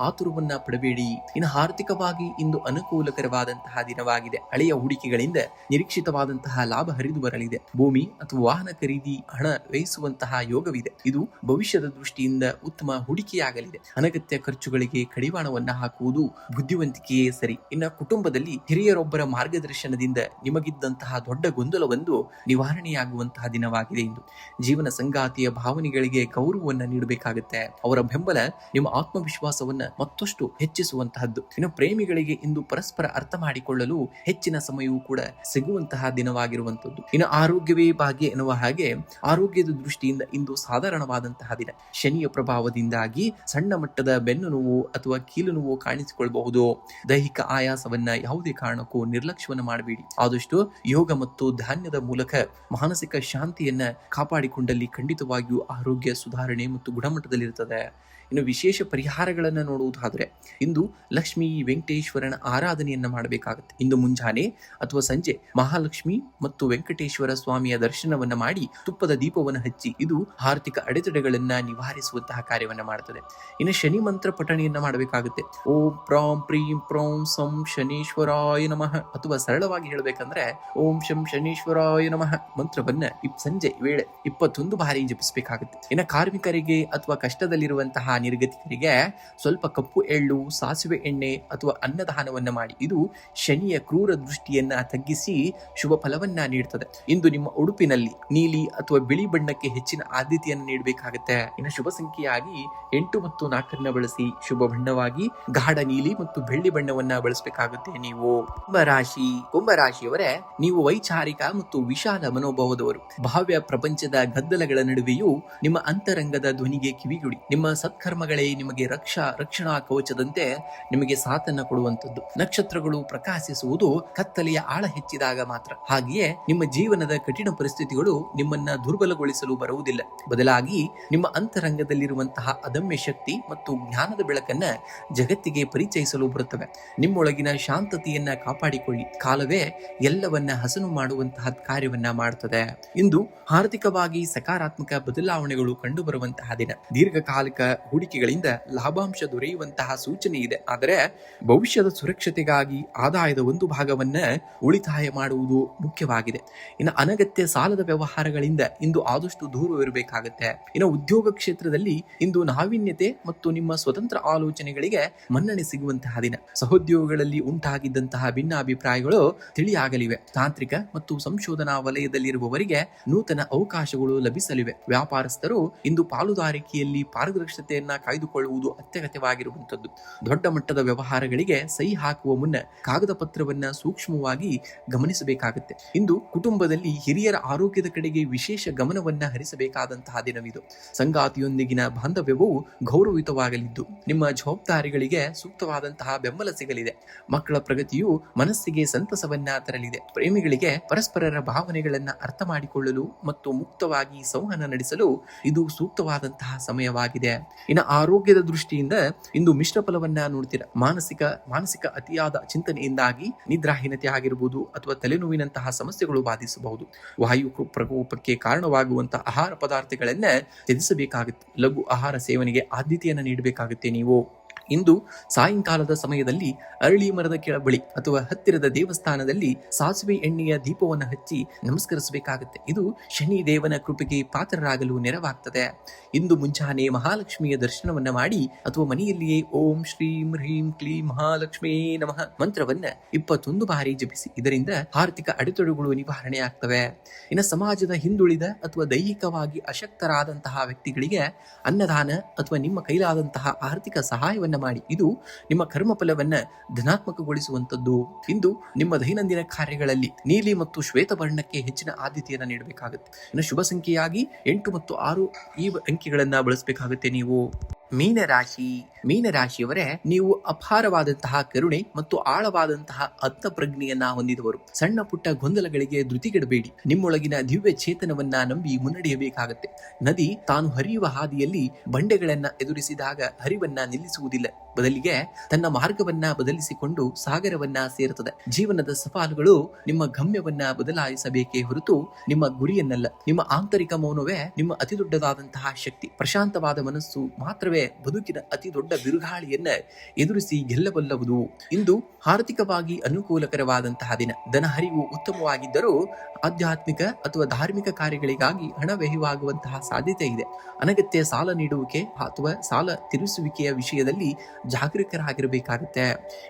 ಆತುರವನ್ನ ಪಡಬೇಡಿ. ಇನ್ನು ಆರ್ಥಿಕವಾಗಿ ಇಂದು ಅನುಕೂಲಕರವಾದಂತಹ ದಿನವಾಗಿದೆ. ಹಳೆಯ ಹೂಡಿಕೆಗಳಿಂದ ನಿರೀಕ್ಷಿತವಾದಂತಹ ಲಾಭ ಹರಿದು ಬರಲಿದೆ. ಭೂಮಿ ಅಥವಾ ವಾಹನ ಖರೀದಿ ಹಣ ವ್ಯಯಿಸುವಂತಹ ಯೋಗವಿದೆ. ಇದು ಭವಿಷ್ಯದ ದೃಷ್ಟಿಯಿಂದ ಉತ್ತಮ ಹೂಡಿಕೆಯಾಗಲಿದೆ. ಅನಗತ್ಯ ಖರ್ಚುಗಳಿಗೆ ಕಡಿವಾಣವನ್ನ ಹಾಕುವುದು ಬುದ್ಧಿವಂತಿಕೆಯೇ ಸರಿ. ಇನ್ನು ಕುಟುಂಬದಲ್ಲಿ ಹಿರಿಯರೊಬ್ಬರ ಮಾರ್ಗದರ್ಶನದಿಂದ ನಿಮಗಿದ್ದಂತಹ ದೊಡ್ಡ ಗೊಂದಲವೊಂದು ನಿವಾರಣೆಯಾಗುವಂತಹ ದಿನವಾಗಿದೆ. ಇಂದು ಜೀವನ ಸಂಗಾತಿಯ ಭಾವನೆಗಳಿಗೆ ಗೌರವವನ್ನ ನೀಡಬೇಕಾಗುತ್ತೆ. ಅವರ ಬೆಂಬಲ ನಿಮ್ಮ ಆತ್ಮವಿಶ್ವಾಸವನ್ನ ಮತ್ತಷ್ಟು ಹೆಚ್ಚಿಸುವಂತಹದ್ದು. ಇನ್ನು ಪ್ರೇಮಿಗಳಿಗೆ ಇಂದು ಪರಸ್ಪರ ಅರ್ಥ ಮಾಡಿಕೊಳ್ಳಲು ಹೆಚ್ಚಿನ ಸಮಯವೂ ಕೂಡ ಸಿಗುವಂತಹ ದಿನವಾಗಿರುವಂತದ್ದು. ಇನ್ನು ಆರೋಗ್ಯವೇ ಭಾಗ್ಯ ಎನ್ನುವ ಹಾಗೆ ಆರೋಗ್ಯದ ದೃಷ್ಟಿಯಿಂದ ಇಂದು ಸಾಧಾರಣವಾದಂತಹ ದಿನ. ಶನಿಯ ಪ್ರಭಾವದಿಂದಾಗಿ ಸಣ್ಣ ಮಟ್ಟದ ಬೆನ್ನು ನೋವು ಅಥವಾ ಕೀಲು ನೋವು ಕಾಣಿಸಿಕೊಳ್ಳಬಹುದು. ದೈಹಿಕ ಆಯಾಸವನ್ನ ಯಾವುದೇ ಕಾರಣಕ್ಕೂ ನಿರ್ಲಕ್ಷ್ಯವನ್ನು ಮಾಡಬೇಡಿ. ಆದಷ್ಟು ಯೋಗ ಮತ್ತು ಧ್ಯಾನದ ಮೂಲಕ ಮಾನಸಿಕ ಶಾಂತಿಯನ್ನ ಕಾಪಾಡಿಕೊಂಡಲ್ಲಿ ಖಂಡಿತವಾಗಿಯೂ ಆರೋಗ್ಯ ಸುಧಾರಣೆ ಮತ್ತು ಗುಣಮಟ್ಟದಲ್ಲಿರುತ್ತದೆ. ಇನ್ನು ವಿಶೇಷ ಪರಿಹಾರಗಳನ್ನ ನೋಡುವುದಾದ್ರೆ ಇಂದು ಲಕ್ಷ್ಮೀ ವೆಂಕಟೇಶ್ವರನ ಆರಾಧನೆಯನ್ನ ಮಾಡಬೇಕಾಗುತ್ತೆ. ಇಂದು ಮುಂಜಾನೆ ಅಥವಾ ಸಂಜೆ ಮಹಾಲಕ್ಷ್ಮಿ ಮತ್ತು ವೆಂಕಟೇಶ್ವರ ಸ್ವಾಮಿಯ ದರ್ಶನವನ್ನ ಮಾಡಿ ತುಪ್ಪದ ದೀಪವನ್ನು ಹಚ್ಚಿ. ಇದು ಆರ್ಥಿಕ ಅಡೆತಡೆಗಳನ್ನ ನಿವಾರಿಸುವಂತಹ ಕಾರ್ಯವನ್ನ ಮಾಡುತ್ತದೆ. ಇನ್ನು ಶನಿ ಮಂತ್ರ ಪಠಣೆಯನ್ನ ಮಾಡಬೇಕಾಗುತ್ತೆ. ಓಂ ಪ್ರಾಂ ಪ್ರೀಂ ಪ್ರೌಂ ಸಂ ಶನೀಶ್ವರಾಯ ನಮಃ ಅಥವಾ ಸರಳವಾಗಿ ಹೇಳಬೇಕಂದ್ರೆ ಓಂ ಶಂ ಶನೀಶ್ವರಾಯ ನಮಃ ಮಂತ್ರವನ್ನ ಸಂಜೆ ವೇಳೆ 21 ಬಾರಿ ಜಪಿಸಬೇಕಾಗುತ್ತೆ. ಇನ್ನು ಕಾರ್ಮಿಕರಿಗೆ ಅಥವಾ ಕಷ್ಟದಲ್ಲಿರುವಂತಹ ನಿರ್ಗತಿಕರಿಗೆ ಸ್ವಲ್ಪ ಕಪ್ಪು ಎಳ್ಳು, ಸಾಸಿವೆ ಎಣ್ಣೆ ಅಥವಾ ಅನ್ನದಾನವನ್ನ ಮಾಡಿ. ಇದು ಶನಿಯ ಕ್ರೂರ ದೃಷ್ಟಿಯನ್ನ ತಗ್ಗಿಸಿ ಶುಭ ಫಲವನ್ನ ನೀಡುತ್ತದೆ. ಇಂದು ನಿಮ್ಮ ಉಡುಪಿನಲ್ಲಿ ನೀಲಿ ಅಥವಾ ಬಿಳಿ ಬಣ್ಣಕ್ಕೆ ಹೆಚ್ಚಿನ ಆದ್ಯತೆಯನ್ನು ನೀಡಬೇಕಾಗುತ್ತೆ. ಇನ್ನು ಶುಭ ಸಂಖ್ಯೆಯಾಗಿ 8 ಮತ್ತು 4 ಬಳಸಿ. ಶುಭ ಬಣ್ಣವಾಗಿ ಗಾಢ ನೀಲಿ ಮತ್ತು ಬೆಳ್ಳಿ ಬಣ್ಣವನ್ನ ಬಳಸಬೇಕಾಗುತ್ತೆ. ನೀವು ಕುಂಭರಾಶಿಯವರೇ, ನೀವು ವೈಚಾರಿಕ ಮತ್ತು ವಿಶಾಲ ಮನೋಭಾವದವರು. ಭಾವ್ಯ ಪ್ರಪಂಚದ ಗದ್ದಲಗಳ ನಡುವೆಯೂ ನಿಮ್ಮ ಅಂತರಂಗದ ಧ್ವನಿಗೆ ಕಿವಿಗುಡಿ. ನಿಮ್ಮ ಸತ್ಕರ್ಮಗಳೇ ನಿಮಗೆ ರಕ್ಷಣಾ ಕವಚದಂತೆ ನಿಮಗೆ ಸಾಥನ್ನ ಕೊಡುವಂತದ್ದು. ನಕ್ಷತ್ರಗಳು ಪ್ರಕಾಶಿಸುವುದು ಕತ್ತಲೆಯ ಆಳ ಹೆಚ್ಚಿದಾಗ ಮಾತ್ರ. ಹಾಗೆಯೇ ನಿಮ್ಮ ಜೀವನದ ಕಠಿಣ ಪರಿಸ್ಥಿತಿಗಳು ನಿಮ್ಮನ್ನ ದುರ್ಬಲಗೊಳಿಸಲು ಬರುವುದಿಲ್ಲ. ಬದಲಾಗಿ ನಿಮ್ಮ ಅಂತರಂಗದಲ್ಲಿರುವಂತಹ ಅದಮ್ಯ ಶಕ್ತಿ ಮತ್ತು ಜ್ಞಾನದ ಬೆಳಕನ್ನ ಜಗತ್ತಿಗೆ ಪರಿಚಯಿಸಲು ಬರುತ್ತವೆ. ನಿಮ್ಮೊಳಗಿನ ಶಾಂತತೆಯನ್ನ ಕಾಪಾಡಿಕೊಳ್ಳಿ. ಕಾಲವೇ ಎಲ್ಲವನ್ನ ಹಸನು ಮಾಡುವಂತಹ ಕಾರ್ಯವನ್ನ ಮಾಡುತ್ತದೆ. ಇಂದು ಆರ್ಥಿಕವಾಗಿ ಸಕಾರಾತ್ಮಕ ಬದಲಾವಣೆಗಳು ಕಂಡುಬರುವಂತಹ ದಿನ. ದೀರ್ಘಕಾಲಿಕ ಹೂಡಿಕೆಗಳಿಂದ ಲಾಭಾಂಶ ದೊರೆಯುವಂತಹ ಸೂಚನೆ ಇದೆ. ಆದರೆ ಭವಿಷ್ಯದ ಸುರಕ್ಷತೆಗಾಗಿ ಆದಾಯದ ಒಂದು ಭಾಗವನ್ನ ಉಳಿತಾಯ ಮಾಡುವುದು ಮುಖ್ಯವಾಗಿದೆ. ಇನ್ನು ಅನಗತ್ಯ ಸಾಲದ ವ್ಯವಹಾರಗಳಿಂದ ಇಂದು ಆದಷ್ಟು ದೂರವಿರಬೇಕಾಗುತ್ತೆ. ಇನ್ನು ಉದ್ಯೋಗ ಕ್ಷೇತ್ರದಲ್ಲಿ ಇಂದು ನಾವೀನ್ಯತೆ ಮತ್ತು ನಿಮ್ಮ ಸ್ವತಂತ್ರ ಆಲೋಚನೆಗಳಿಗೆ ಮನ್ನಣೆ ಸಿಗುವಂತಹ ದಿನ. ಸಹೋದ್ಯೋಗಗಳಲ್ಲಿ ಉಂಟಾಗಿದ್ದಂತಹ ಭಿನ್ನಾಭಿಪ್ರಾಯಗಳು ತಿಳಿಯಾಗಲಿವೆ. ತಾಂತ್ರಿಕ ಮತ್ತು ಸಂಶೋಧನಾ ವಲಯದಲ್ಲಿರುವವರಿಗೆ ನೂತನ ಅವಕಾಶಗಳು ಲಭಿಸಲಿವೆ. ವ್ಯಾಪಾರಸ್ಥರು ಇಂದು ಪಾಲುದಾರಿಕೆಯಲ್ಲಿ ಪಾರದರ್ಶಕತೆಯನ್ನ ಕಾಯ್ದುಕೊಳ್ಳುವುದು ಅತ್ಯಗತ್ಯವಾಗಿರುವಂತದ್ದು. ದೊಡ್ಡ ಮಟ್ಟದ ವ್ಯವಹಾರಗಳಿಗೆ ಸಹಿ ಹಾಕುವ ಮುನ್ನ ಕಾಗದ ಪತ್ರವನ್ನ ಸೂಕ್ಷ್ಮವಾಗಿ ಗಮನಿಸಬೇಕಾಗುತ್ತೆ. ಇಂದು ಕುಟುಂಬದಲ್ಲಿ ಹಿರಿಯರ ಆರೋಗ್ಯದ ಕಡೆಗೆ ವಿಶೇಷ ಗಮನವನ್ನ ಹರಿಸಬೇಕಾದಂತಹ ದಿನವಿದು. ಸಂಗಾತಿಯೊಂದಿಗಿನ ಬಾಂಧವ್ಯವು ಗೌರವಯುತವಾಗಲಿದ್ದು ನಿಮ್ಮ ಜವಾಬ್ದಾರಿಗಳಿಗೆ ಸೂಕ್ತವಾದಂತಹ ಬೆಂಬಲ ಸಿಗಲಿದೆ. ಮಕ್ಕಳ ಪ್ರಗತಿಯು ಮನಸ್ಸಿಗೆ ಸಂತಸವನ್ನ ತರಲಿದೆ. ಪ್ರೇಮಿಗಳಿಗೆ ಪರಸ್ಪರರ ಭಾವನೆಗಳನ್ನ ಅರ್ಥ ಮಾಡಿಕೊಳ್ಳಲು ಮತ್ತು ಮುಕ್ತವಾಗಿ ಸಂವಹನ ನಡೆಸಲು ಇದು ಸೂಕ್ತವಾದಂತಹ ಸಮಯವಾಗಿದೆ. ಇನ್ನು ಆರೋಗ್ಯದ ದೃಷ್ಟಿಯಿಂದ ಇಂದು ಮಿಶ್ರ ಫಲವನ್ನ ನೋಡ್ತೀರಾ. ಮಾನಸಿಕ ಅತಿಯಾದ ಚಿಂತನೆಯಿಂದಾಗಿ ನಿದ್ರಾಹೀನತೆ ಆಗಿರಬಹುದು ಅಥವಾ ತಲೆನೋವಿನಂತಹ ಸಮಸ್ಯೆಗಳು ಬಾಧಿಸಬಹುದು. ವಾಯು ಪ್ರಕೋಪಕ್ಕೆ ಕಾರಣವಾಗುವಂತಹ ಆಹಾರ ಪದಾರ್ಥಗಳನ್ನ ತ್ಯಜಿಸಬೇಕು. ತಡೆಯಬೇಕಾಗುತ್ತೆ. ಲಘು ಆಹಾರ ಸೇವನೆಗೆ ಆದ್ಯತೆಯನ್ನು ನೀಡಬೇಕಾಗುತ್ತೆ ನೀವು. ಇಂದು ಸಾಯಂಕಾಲದ ಸಮಯದಲ್ಲಿ ಅರಳಿ ಮರದ ಬಳಿ ಅಥವಾ ಹತ್ತಿರದ ದೇವಸ್ಥಾನದಲ್ಲಿ ಸಾಸಿವೆ ಎಣ್ಣೆಯ ದೀಪವನ್ನು ಹಚ್ಚಿ ನಮಸ್ಕರಿಸಬೇಕಾಗುತ್ತೆ. ಇದು ಶನಿ ದೇವನ ಕೃಪೆಗೆ ಪಾತ್ರರಾಗಲು ನೆರವಾಗ್ತದೆ. ಇಂದು ಮುಂಚಾನೆ ಮಹಾಲಕ್ಷ್ಮಿಯ ದರ್ಶನವನ್ನ ಮಾಡಿ ಅಥವಾ ಮನೆಯಲ್ಲಿಯೇ ಓಂ ಶ್ರೀಂ ಹ್ರೀಂ ಕ್ಲೀಂ ಮಹಾಲಕ್ಷ್ಮೀ ನಮಃ ಮಂತ್ರವನ್ನ 21 ಬಾರಿ ಜಪಿಸಿ. ಇದರಿಂದ ಆರ್ಥಿಕ ಅಡೆತಡೆಗಳು ನಿವಾರಣೆ ಆಗ್ತವೆ. ಇನ್ನು ಸಮಾಜದ ಹಿಂದುಳಿದ ಅಥವಾ ದೈಹಿಕವಾಗಿ ಅಶಕ್ತರಾದಂತಹ ವ್ಯಕ್ತಿಗಳಿಗೆ ಅನ್ನದಾನ ಅಥವಾ ನಿಮ್ಮ ಕೈಲಾದಂತಹ ಆರ್ಥಿಕ ಸಹಾಯವನ್ನ ಮಾಡಿ. ಇದು ನಿಮ್ಮ ಕರ್ಮಫಲವನ್ನ ಧನಾತ್ಮಕಗೊಳಿಸುವಂತದ್ದು. ಇಂದು ನಿಮ್ಮ ದೈನಂದಿನ ಕಾರ್ಯಗಳಲ್ಲಿ ನೀಲಿ ಮತ್ತು ಶ್ವೇತ ವರ್ಣಕ್ಕೆ ಹೆಚ್ಚಿನ ಆದ್ಯತೆಯನ್ನು ನೀಡಬೇಕಾಗುತ್ತೆ. ಇನ್ನು ಶುಭ ಸಂಖ್ಯೆಯಾಗಿ 8 ಮತ್ತು 6 ಈ ಅಂಕಿಗಳನ್ನ ಬಳಸಬೇಕಾಗುತ್ತೆ ನೀವು. ಮೀನರಾಶಿಯವರೇ, ನೀವು ಅಪಾರವಾದಂತಹ ಕರುಣೆ ಮತ್ತು ಆಳವಾದಂತಹ ಅರ್ಥಪ್ರಜ್ಞೆಯನ್ನ ಹೊಂದಿದವರು. ಸಣ್ಣ ಪುಟ್ಟ ಗೊಂದಲಗಳಿಗೆ ಧೃತಿಗೆಡಬೇಡಿ. ನಿಮ್ಮೊಳಗಿನ ದಿವ್ಯ ಚೇತನವನ್ನ ನಂಬಿ ಮುನ್ನಡೆಯಬೇಕಾಗುತ್ತೆ. ನದಿ ತಾನು ಹರಿಯುವ ಹಾದಿಯಲ್ಲಿ ಬಂಡೆಗಳನ್ನ ಎದುರಿಸಿದಾಗ ಹರಿವನ್ನ ನಿಲ್ಲಿಸುವುದಿಲ್ಲ, ಬದಲಿಗೆ ತನ್ನ ಮಾರ್ಗವನ್ನ ಬದಲಿಸಿಕೊಂಡು ಸಾಗರವನ್ನ ಸೇರುತ್ತದೆ. ಜೀವನದ ಸವಾಲುಗಳು ನಿಮ್ಮ ಗಮ್ಯವನ್ನ ಬದಲಾಯಿಸಬೇಕೇ ಹೊರತು ನಿಮ್ಮ ಗುರಿಯನ್ನಲ್ಲ. ನಿಮ್ಮ ಆಂತರಿಕ ಮೌನವೇ ನಿಮ್ಮ ಅತಿ ದೊಡ್ಡದಾದಂತಹ ಶಕ್ತಿ. ಪ್ರಶಾಂತವಾದ ಮನಸ್ಸು ಮಾತ್ರವೇ ಬದುಕಿನ ಅತಿ ದೊಡ್ಡ ಬಿರುಗಾಳಿಯನ್ನ ಎದುರಿಸಿ ಗೆಲ್ಲಬಲ್ಲವುದು. ಇಂದು ಆರ್ಥಿಕವಾಗಿ ಅನುಕೂಲಕರವಾದಂತಹ ದಿನ. ಧನ ಹರಿವು ಉತ್ತಮವಾಗಿದ್ದರೂ ಆಧ್ಯಾತ್ಮಿಕ ಅಥವಾ ಧಾರ್ಮಿಕ ಕಾರ್ಯಗಳಿಗಾಗಿ ಹಣ ವ್ಯಯವಾಗುವಂತಹ ಸಾಧ್ಯತೆ ಇದೆ. ಅನಗತ್ಯ ಸಾಲ ನೀಡುವಿಕೆ ಅಥವಾ ಸಾಲ ತೀರಿಸುವಿಕೆಯ ವಿಷಯದಲ್ಲಿ ಜಾಗರೂಕರಾಗಿರಬೇಕಾಗುತ್ತೆ.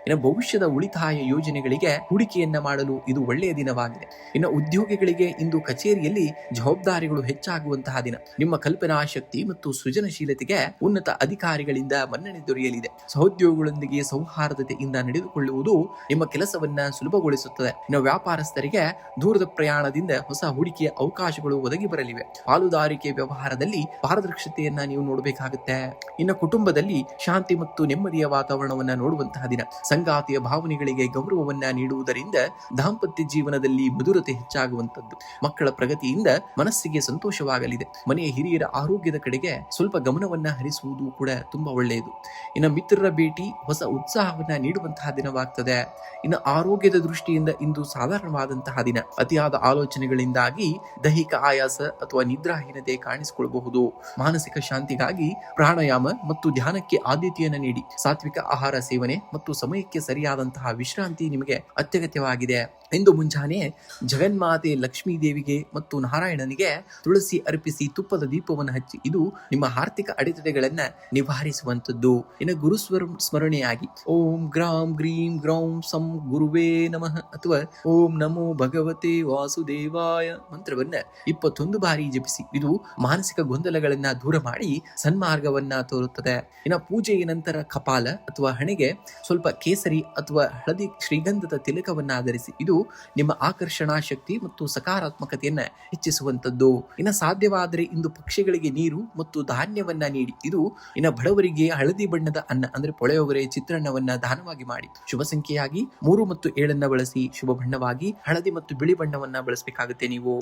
ಇನ್ನು ಭವಿಷ್ಯದ ಉಳಿತಾಯ ಯೋಜನೆಗಳಿಗೆ ಹೂಡಿಕೆಯನ್ನ ಮಾಡಲು ಇದು ಒಳ್ಳೆಯ ದಿನವಾಗಿದೆ. ಇನ್ನು ಉದ್ಯೋಗಿಗಳಿಗೆ ಇಂದು ಕಚೇರಿಯಲ್ಲಿ ಜವಾಬ್ದಾರಿಗಳು ಹೆಚ್ಚಾಗುವಂತಹ ದಿನ. ನಿಮ್ಮ ಕಲ್ಪನಾ ಶಕ್ತಿ ಮತ್ತು ಸೃಜನಶೀಲತೆಗೆ ಉನ್ನತ ಅಧಿಕಾರಿಗಳಿಂದ ಮನ್ನಣೆ ದೊರೆಯಲಿದೆ. ಸಹೋದ್ಯೋಗಿಗಳೊಂದಿಗೆ ಸೌಹಾರ್ದತೆಯಿಂದ ನಡೆದುಕೊಳ್ಳುವುದು ನಿಮ್ಮ ಕೆಲಸವನ್ನ ಸುಲಭಗೊಳಿಸುತ್ತದೆ. ಇನ್ನು ವ್ಯಾಪಾರಸ್ಥರಿಗೆ ದೂರದ ಪ್ರಯಾಣದಿಂದ ಹೊಸ ಹೂಡಿಕೆಯ ಅವಕಾಶಗಳು ಒದಗಿ ಬರಲಿವೆ. ಪಾಲುದಾರಿಕೆ ವ್ಯವಹಾರದಲ್ಲಿ ಪಾರದರ್ಶತೆಯನ್ನ ನೀವು ನೋಡಬೇಕಾಗುತ್ತೆ. ಇನ್ನು ಕುಟುಂಬದಲ್ಲಿ ಶಾಂತಿ ಮತ್ತು ನೆಮ್ಮದಿಯ ವಾತಾವರಣವನ್ನ ನೋಡುವಂತಹ ದಿನ. ಸಂಗಾತಿಯ ಭಾವನೆಗಳಿಗೆ ಗೌರವವನ್ನ ನೀಡುವುದರಿಂದ ದಾಂಪತ್ಯ ಜೀವನದಲ್ಲಿ ಮಧುರತೆ ಹೆಚ್ಚಾಗುವಂತದ್ದು. ಮಕ್ಕಳ ಪ್ರಗತಿಯಿಂದ ಮನಸ್ಸಿಗೆ ಸಂತೋಷವಾಗಲಿದೆ. ಮನೆಯ ಹಿರಿಯರ ಆರೋಗ್ಯದ ಕಡೆಗೆ ಸ್ವಲ್ಪ ಗಮನವನ್ನ ಹರಿಸುವುದು ಕೂಡ ತುಂಬಾ ಒಳ್ಳೆಯದು. ಇನ್ನು ಮಿತ್ರರ ಭೇಟಿ ಹೊಸ ಉತ್ಸಾಹವನ್ನ ನೀಡುವಂತಹ ದಿನವಾಗ್ತದೆ. ಇನ್ನು ಆರೋಗ್ಯದ ದೃಷ್ಟಿಯಿಂದ ಇಂದು ಸಾಧಾರಣವಾದಂತಹ ದಿನ. ಅತಿಯಾದ ಆಲೋಚನೆಗಳಿಂದಾಗಿ ದೈಹಿಕ ಆಯಾಸ ಅಥವಾ ನಿದ್ರಾಹೀನತೆ ಕಾಣಿಸಿಕೊಳ್ಳಬಹುದು. ಮಾನಸಿಕ ಶಾಂತಿಗಾಗಿ ಪ್ರಾಣಾಯಾಮ ಮತ್ತು ಧ್ಯಾನಕ್ಕೆ ಆದ್ಯತೆಯನ್ನು ನೀಡಿ. ಸಾತ್ವಿಕ ಆಹಾರ ಸೇವನೆ ಮತ್ತು ಸಮಯಕ್ಕೆ ಸರಿಯಾದಂತಹ ವಿಶ್ರಾಂತಿ ನಿಮಗೆ ಅತ್ಯಗತ್ಯವಾಗಿದೆ. ಇಂದು ಮುಂಜಾನೆ ಜಗನ್ಮಾತೆ ಲಕ್ಷ್ಮೀ ದೇವಿಗೆ ಮತ್ತು ನಾರಾಯಣನಿಗೆ ತುಳಸಿ ಅರ್ಪಿಸಿ ತುಪ್ಪದ ದೀಪವನ್ನು ಹಚ್ಚಿ. ಇದು ನಿಮ್ಮ ಆರ್ಥಿಕ ಅಡೆತಡೆಗಳನ್ನ ನಿವಾರಿಸುವಂತದ್ದು. ಇನ್ನು ಗುರು ಸ್ಮರಣೆಯಾಗಿ ಓಂ ಗ್ರಾಂ ಗ್ರೀಂ ಗ್ರೌಂ ಸಂ ಗುರುವೇ ನಮಃ ಅಥವಾ ಓಂ ನಮೋ ಭಗವತೆ ವಾಸುದೇವಾಯ ಮಂತ್ರವನ್ನ 21 ಬಾರಿ ಜಪಿಸಿ. ಇದು ಮಾನಸಿಕ ಗೊಂದಲಗಳನ್ನ ದೂರ ಮಾಡಿ ಸನ್ಮಾರ್ಗವನ್ನ ತೋರುತ್ತದೆ. ಇನ್ನು ಪೂಜೆಯ ನಂತರ ಕಪಾಲ ಅಥವಾ ಹಣೆಗೆ ಸ್ವಲ್ಪ ಕೇಸರಿ ಅಥವಾ ಹಳದಿ ಶ್ರೀಗಂಧದ ತಿಲಕವನ್ನ ಧರಿಸಿ. ಇದು ನಿಮ್ಮ ಆಕರ್ಷಣಾ ಶಕ್ತಿ ಮತ್ತು ಸಕಾರಾತ್ಮಕತೆಯನ್ನ ಹೆಚ್ಚಿಸುವಂತದ್ದು. ಇನ್ನು ಸಾಧ್ಯವಾದರೆ ಇಂದು ಪಕ್ಷಿಗಳಿಗೆ ನೀರು ಮತ್ತು ಧಾನ್ಯವನ್ನ ನೀಡಿ. ಇದು ಇನ್ನು ಬಡವರಿಗೆ ಹಳದಿ ಬಣ್ಣದ ಅನ್ನ ಅಂದ್ರೆ ಪುಳಿಯೋಗರೆ ಚಿತ್ರಾನ್ನವನ್ನ ದಾನವಾಗಿ ಮಾಡಿ. ಶುಭ ಸಂಖ್ಯೆಯಾಗಿ 3 ಮತ್ತು 7 ಬಳಸಿ. ಶುಭ ಬಣ್ಣವಾಗಿ ಹಳದಿ ಮತ್ತು ಬಿಳಿ ಬಣ್ಣವನ್ನ ಬಳಸಬೇಕಾಗುತ್ತೆ ನೀವು.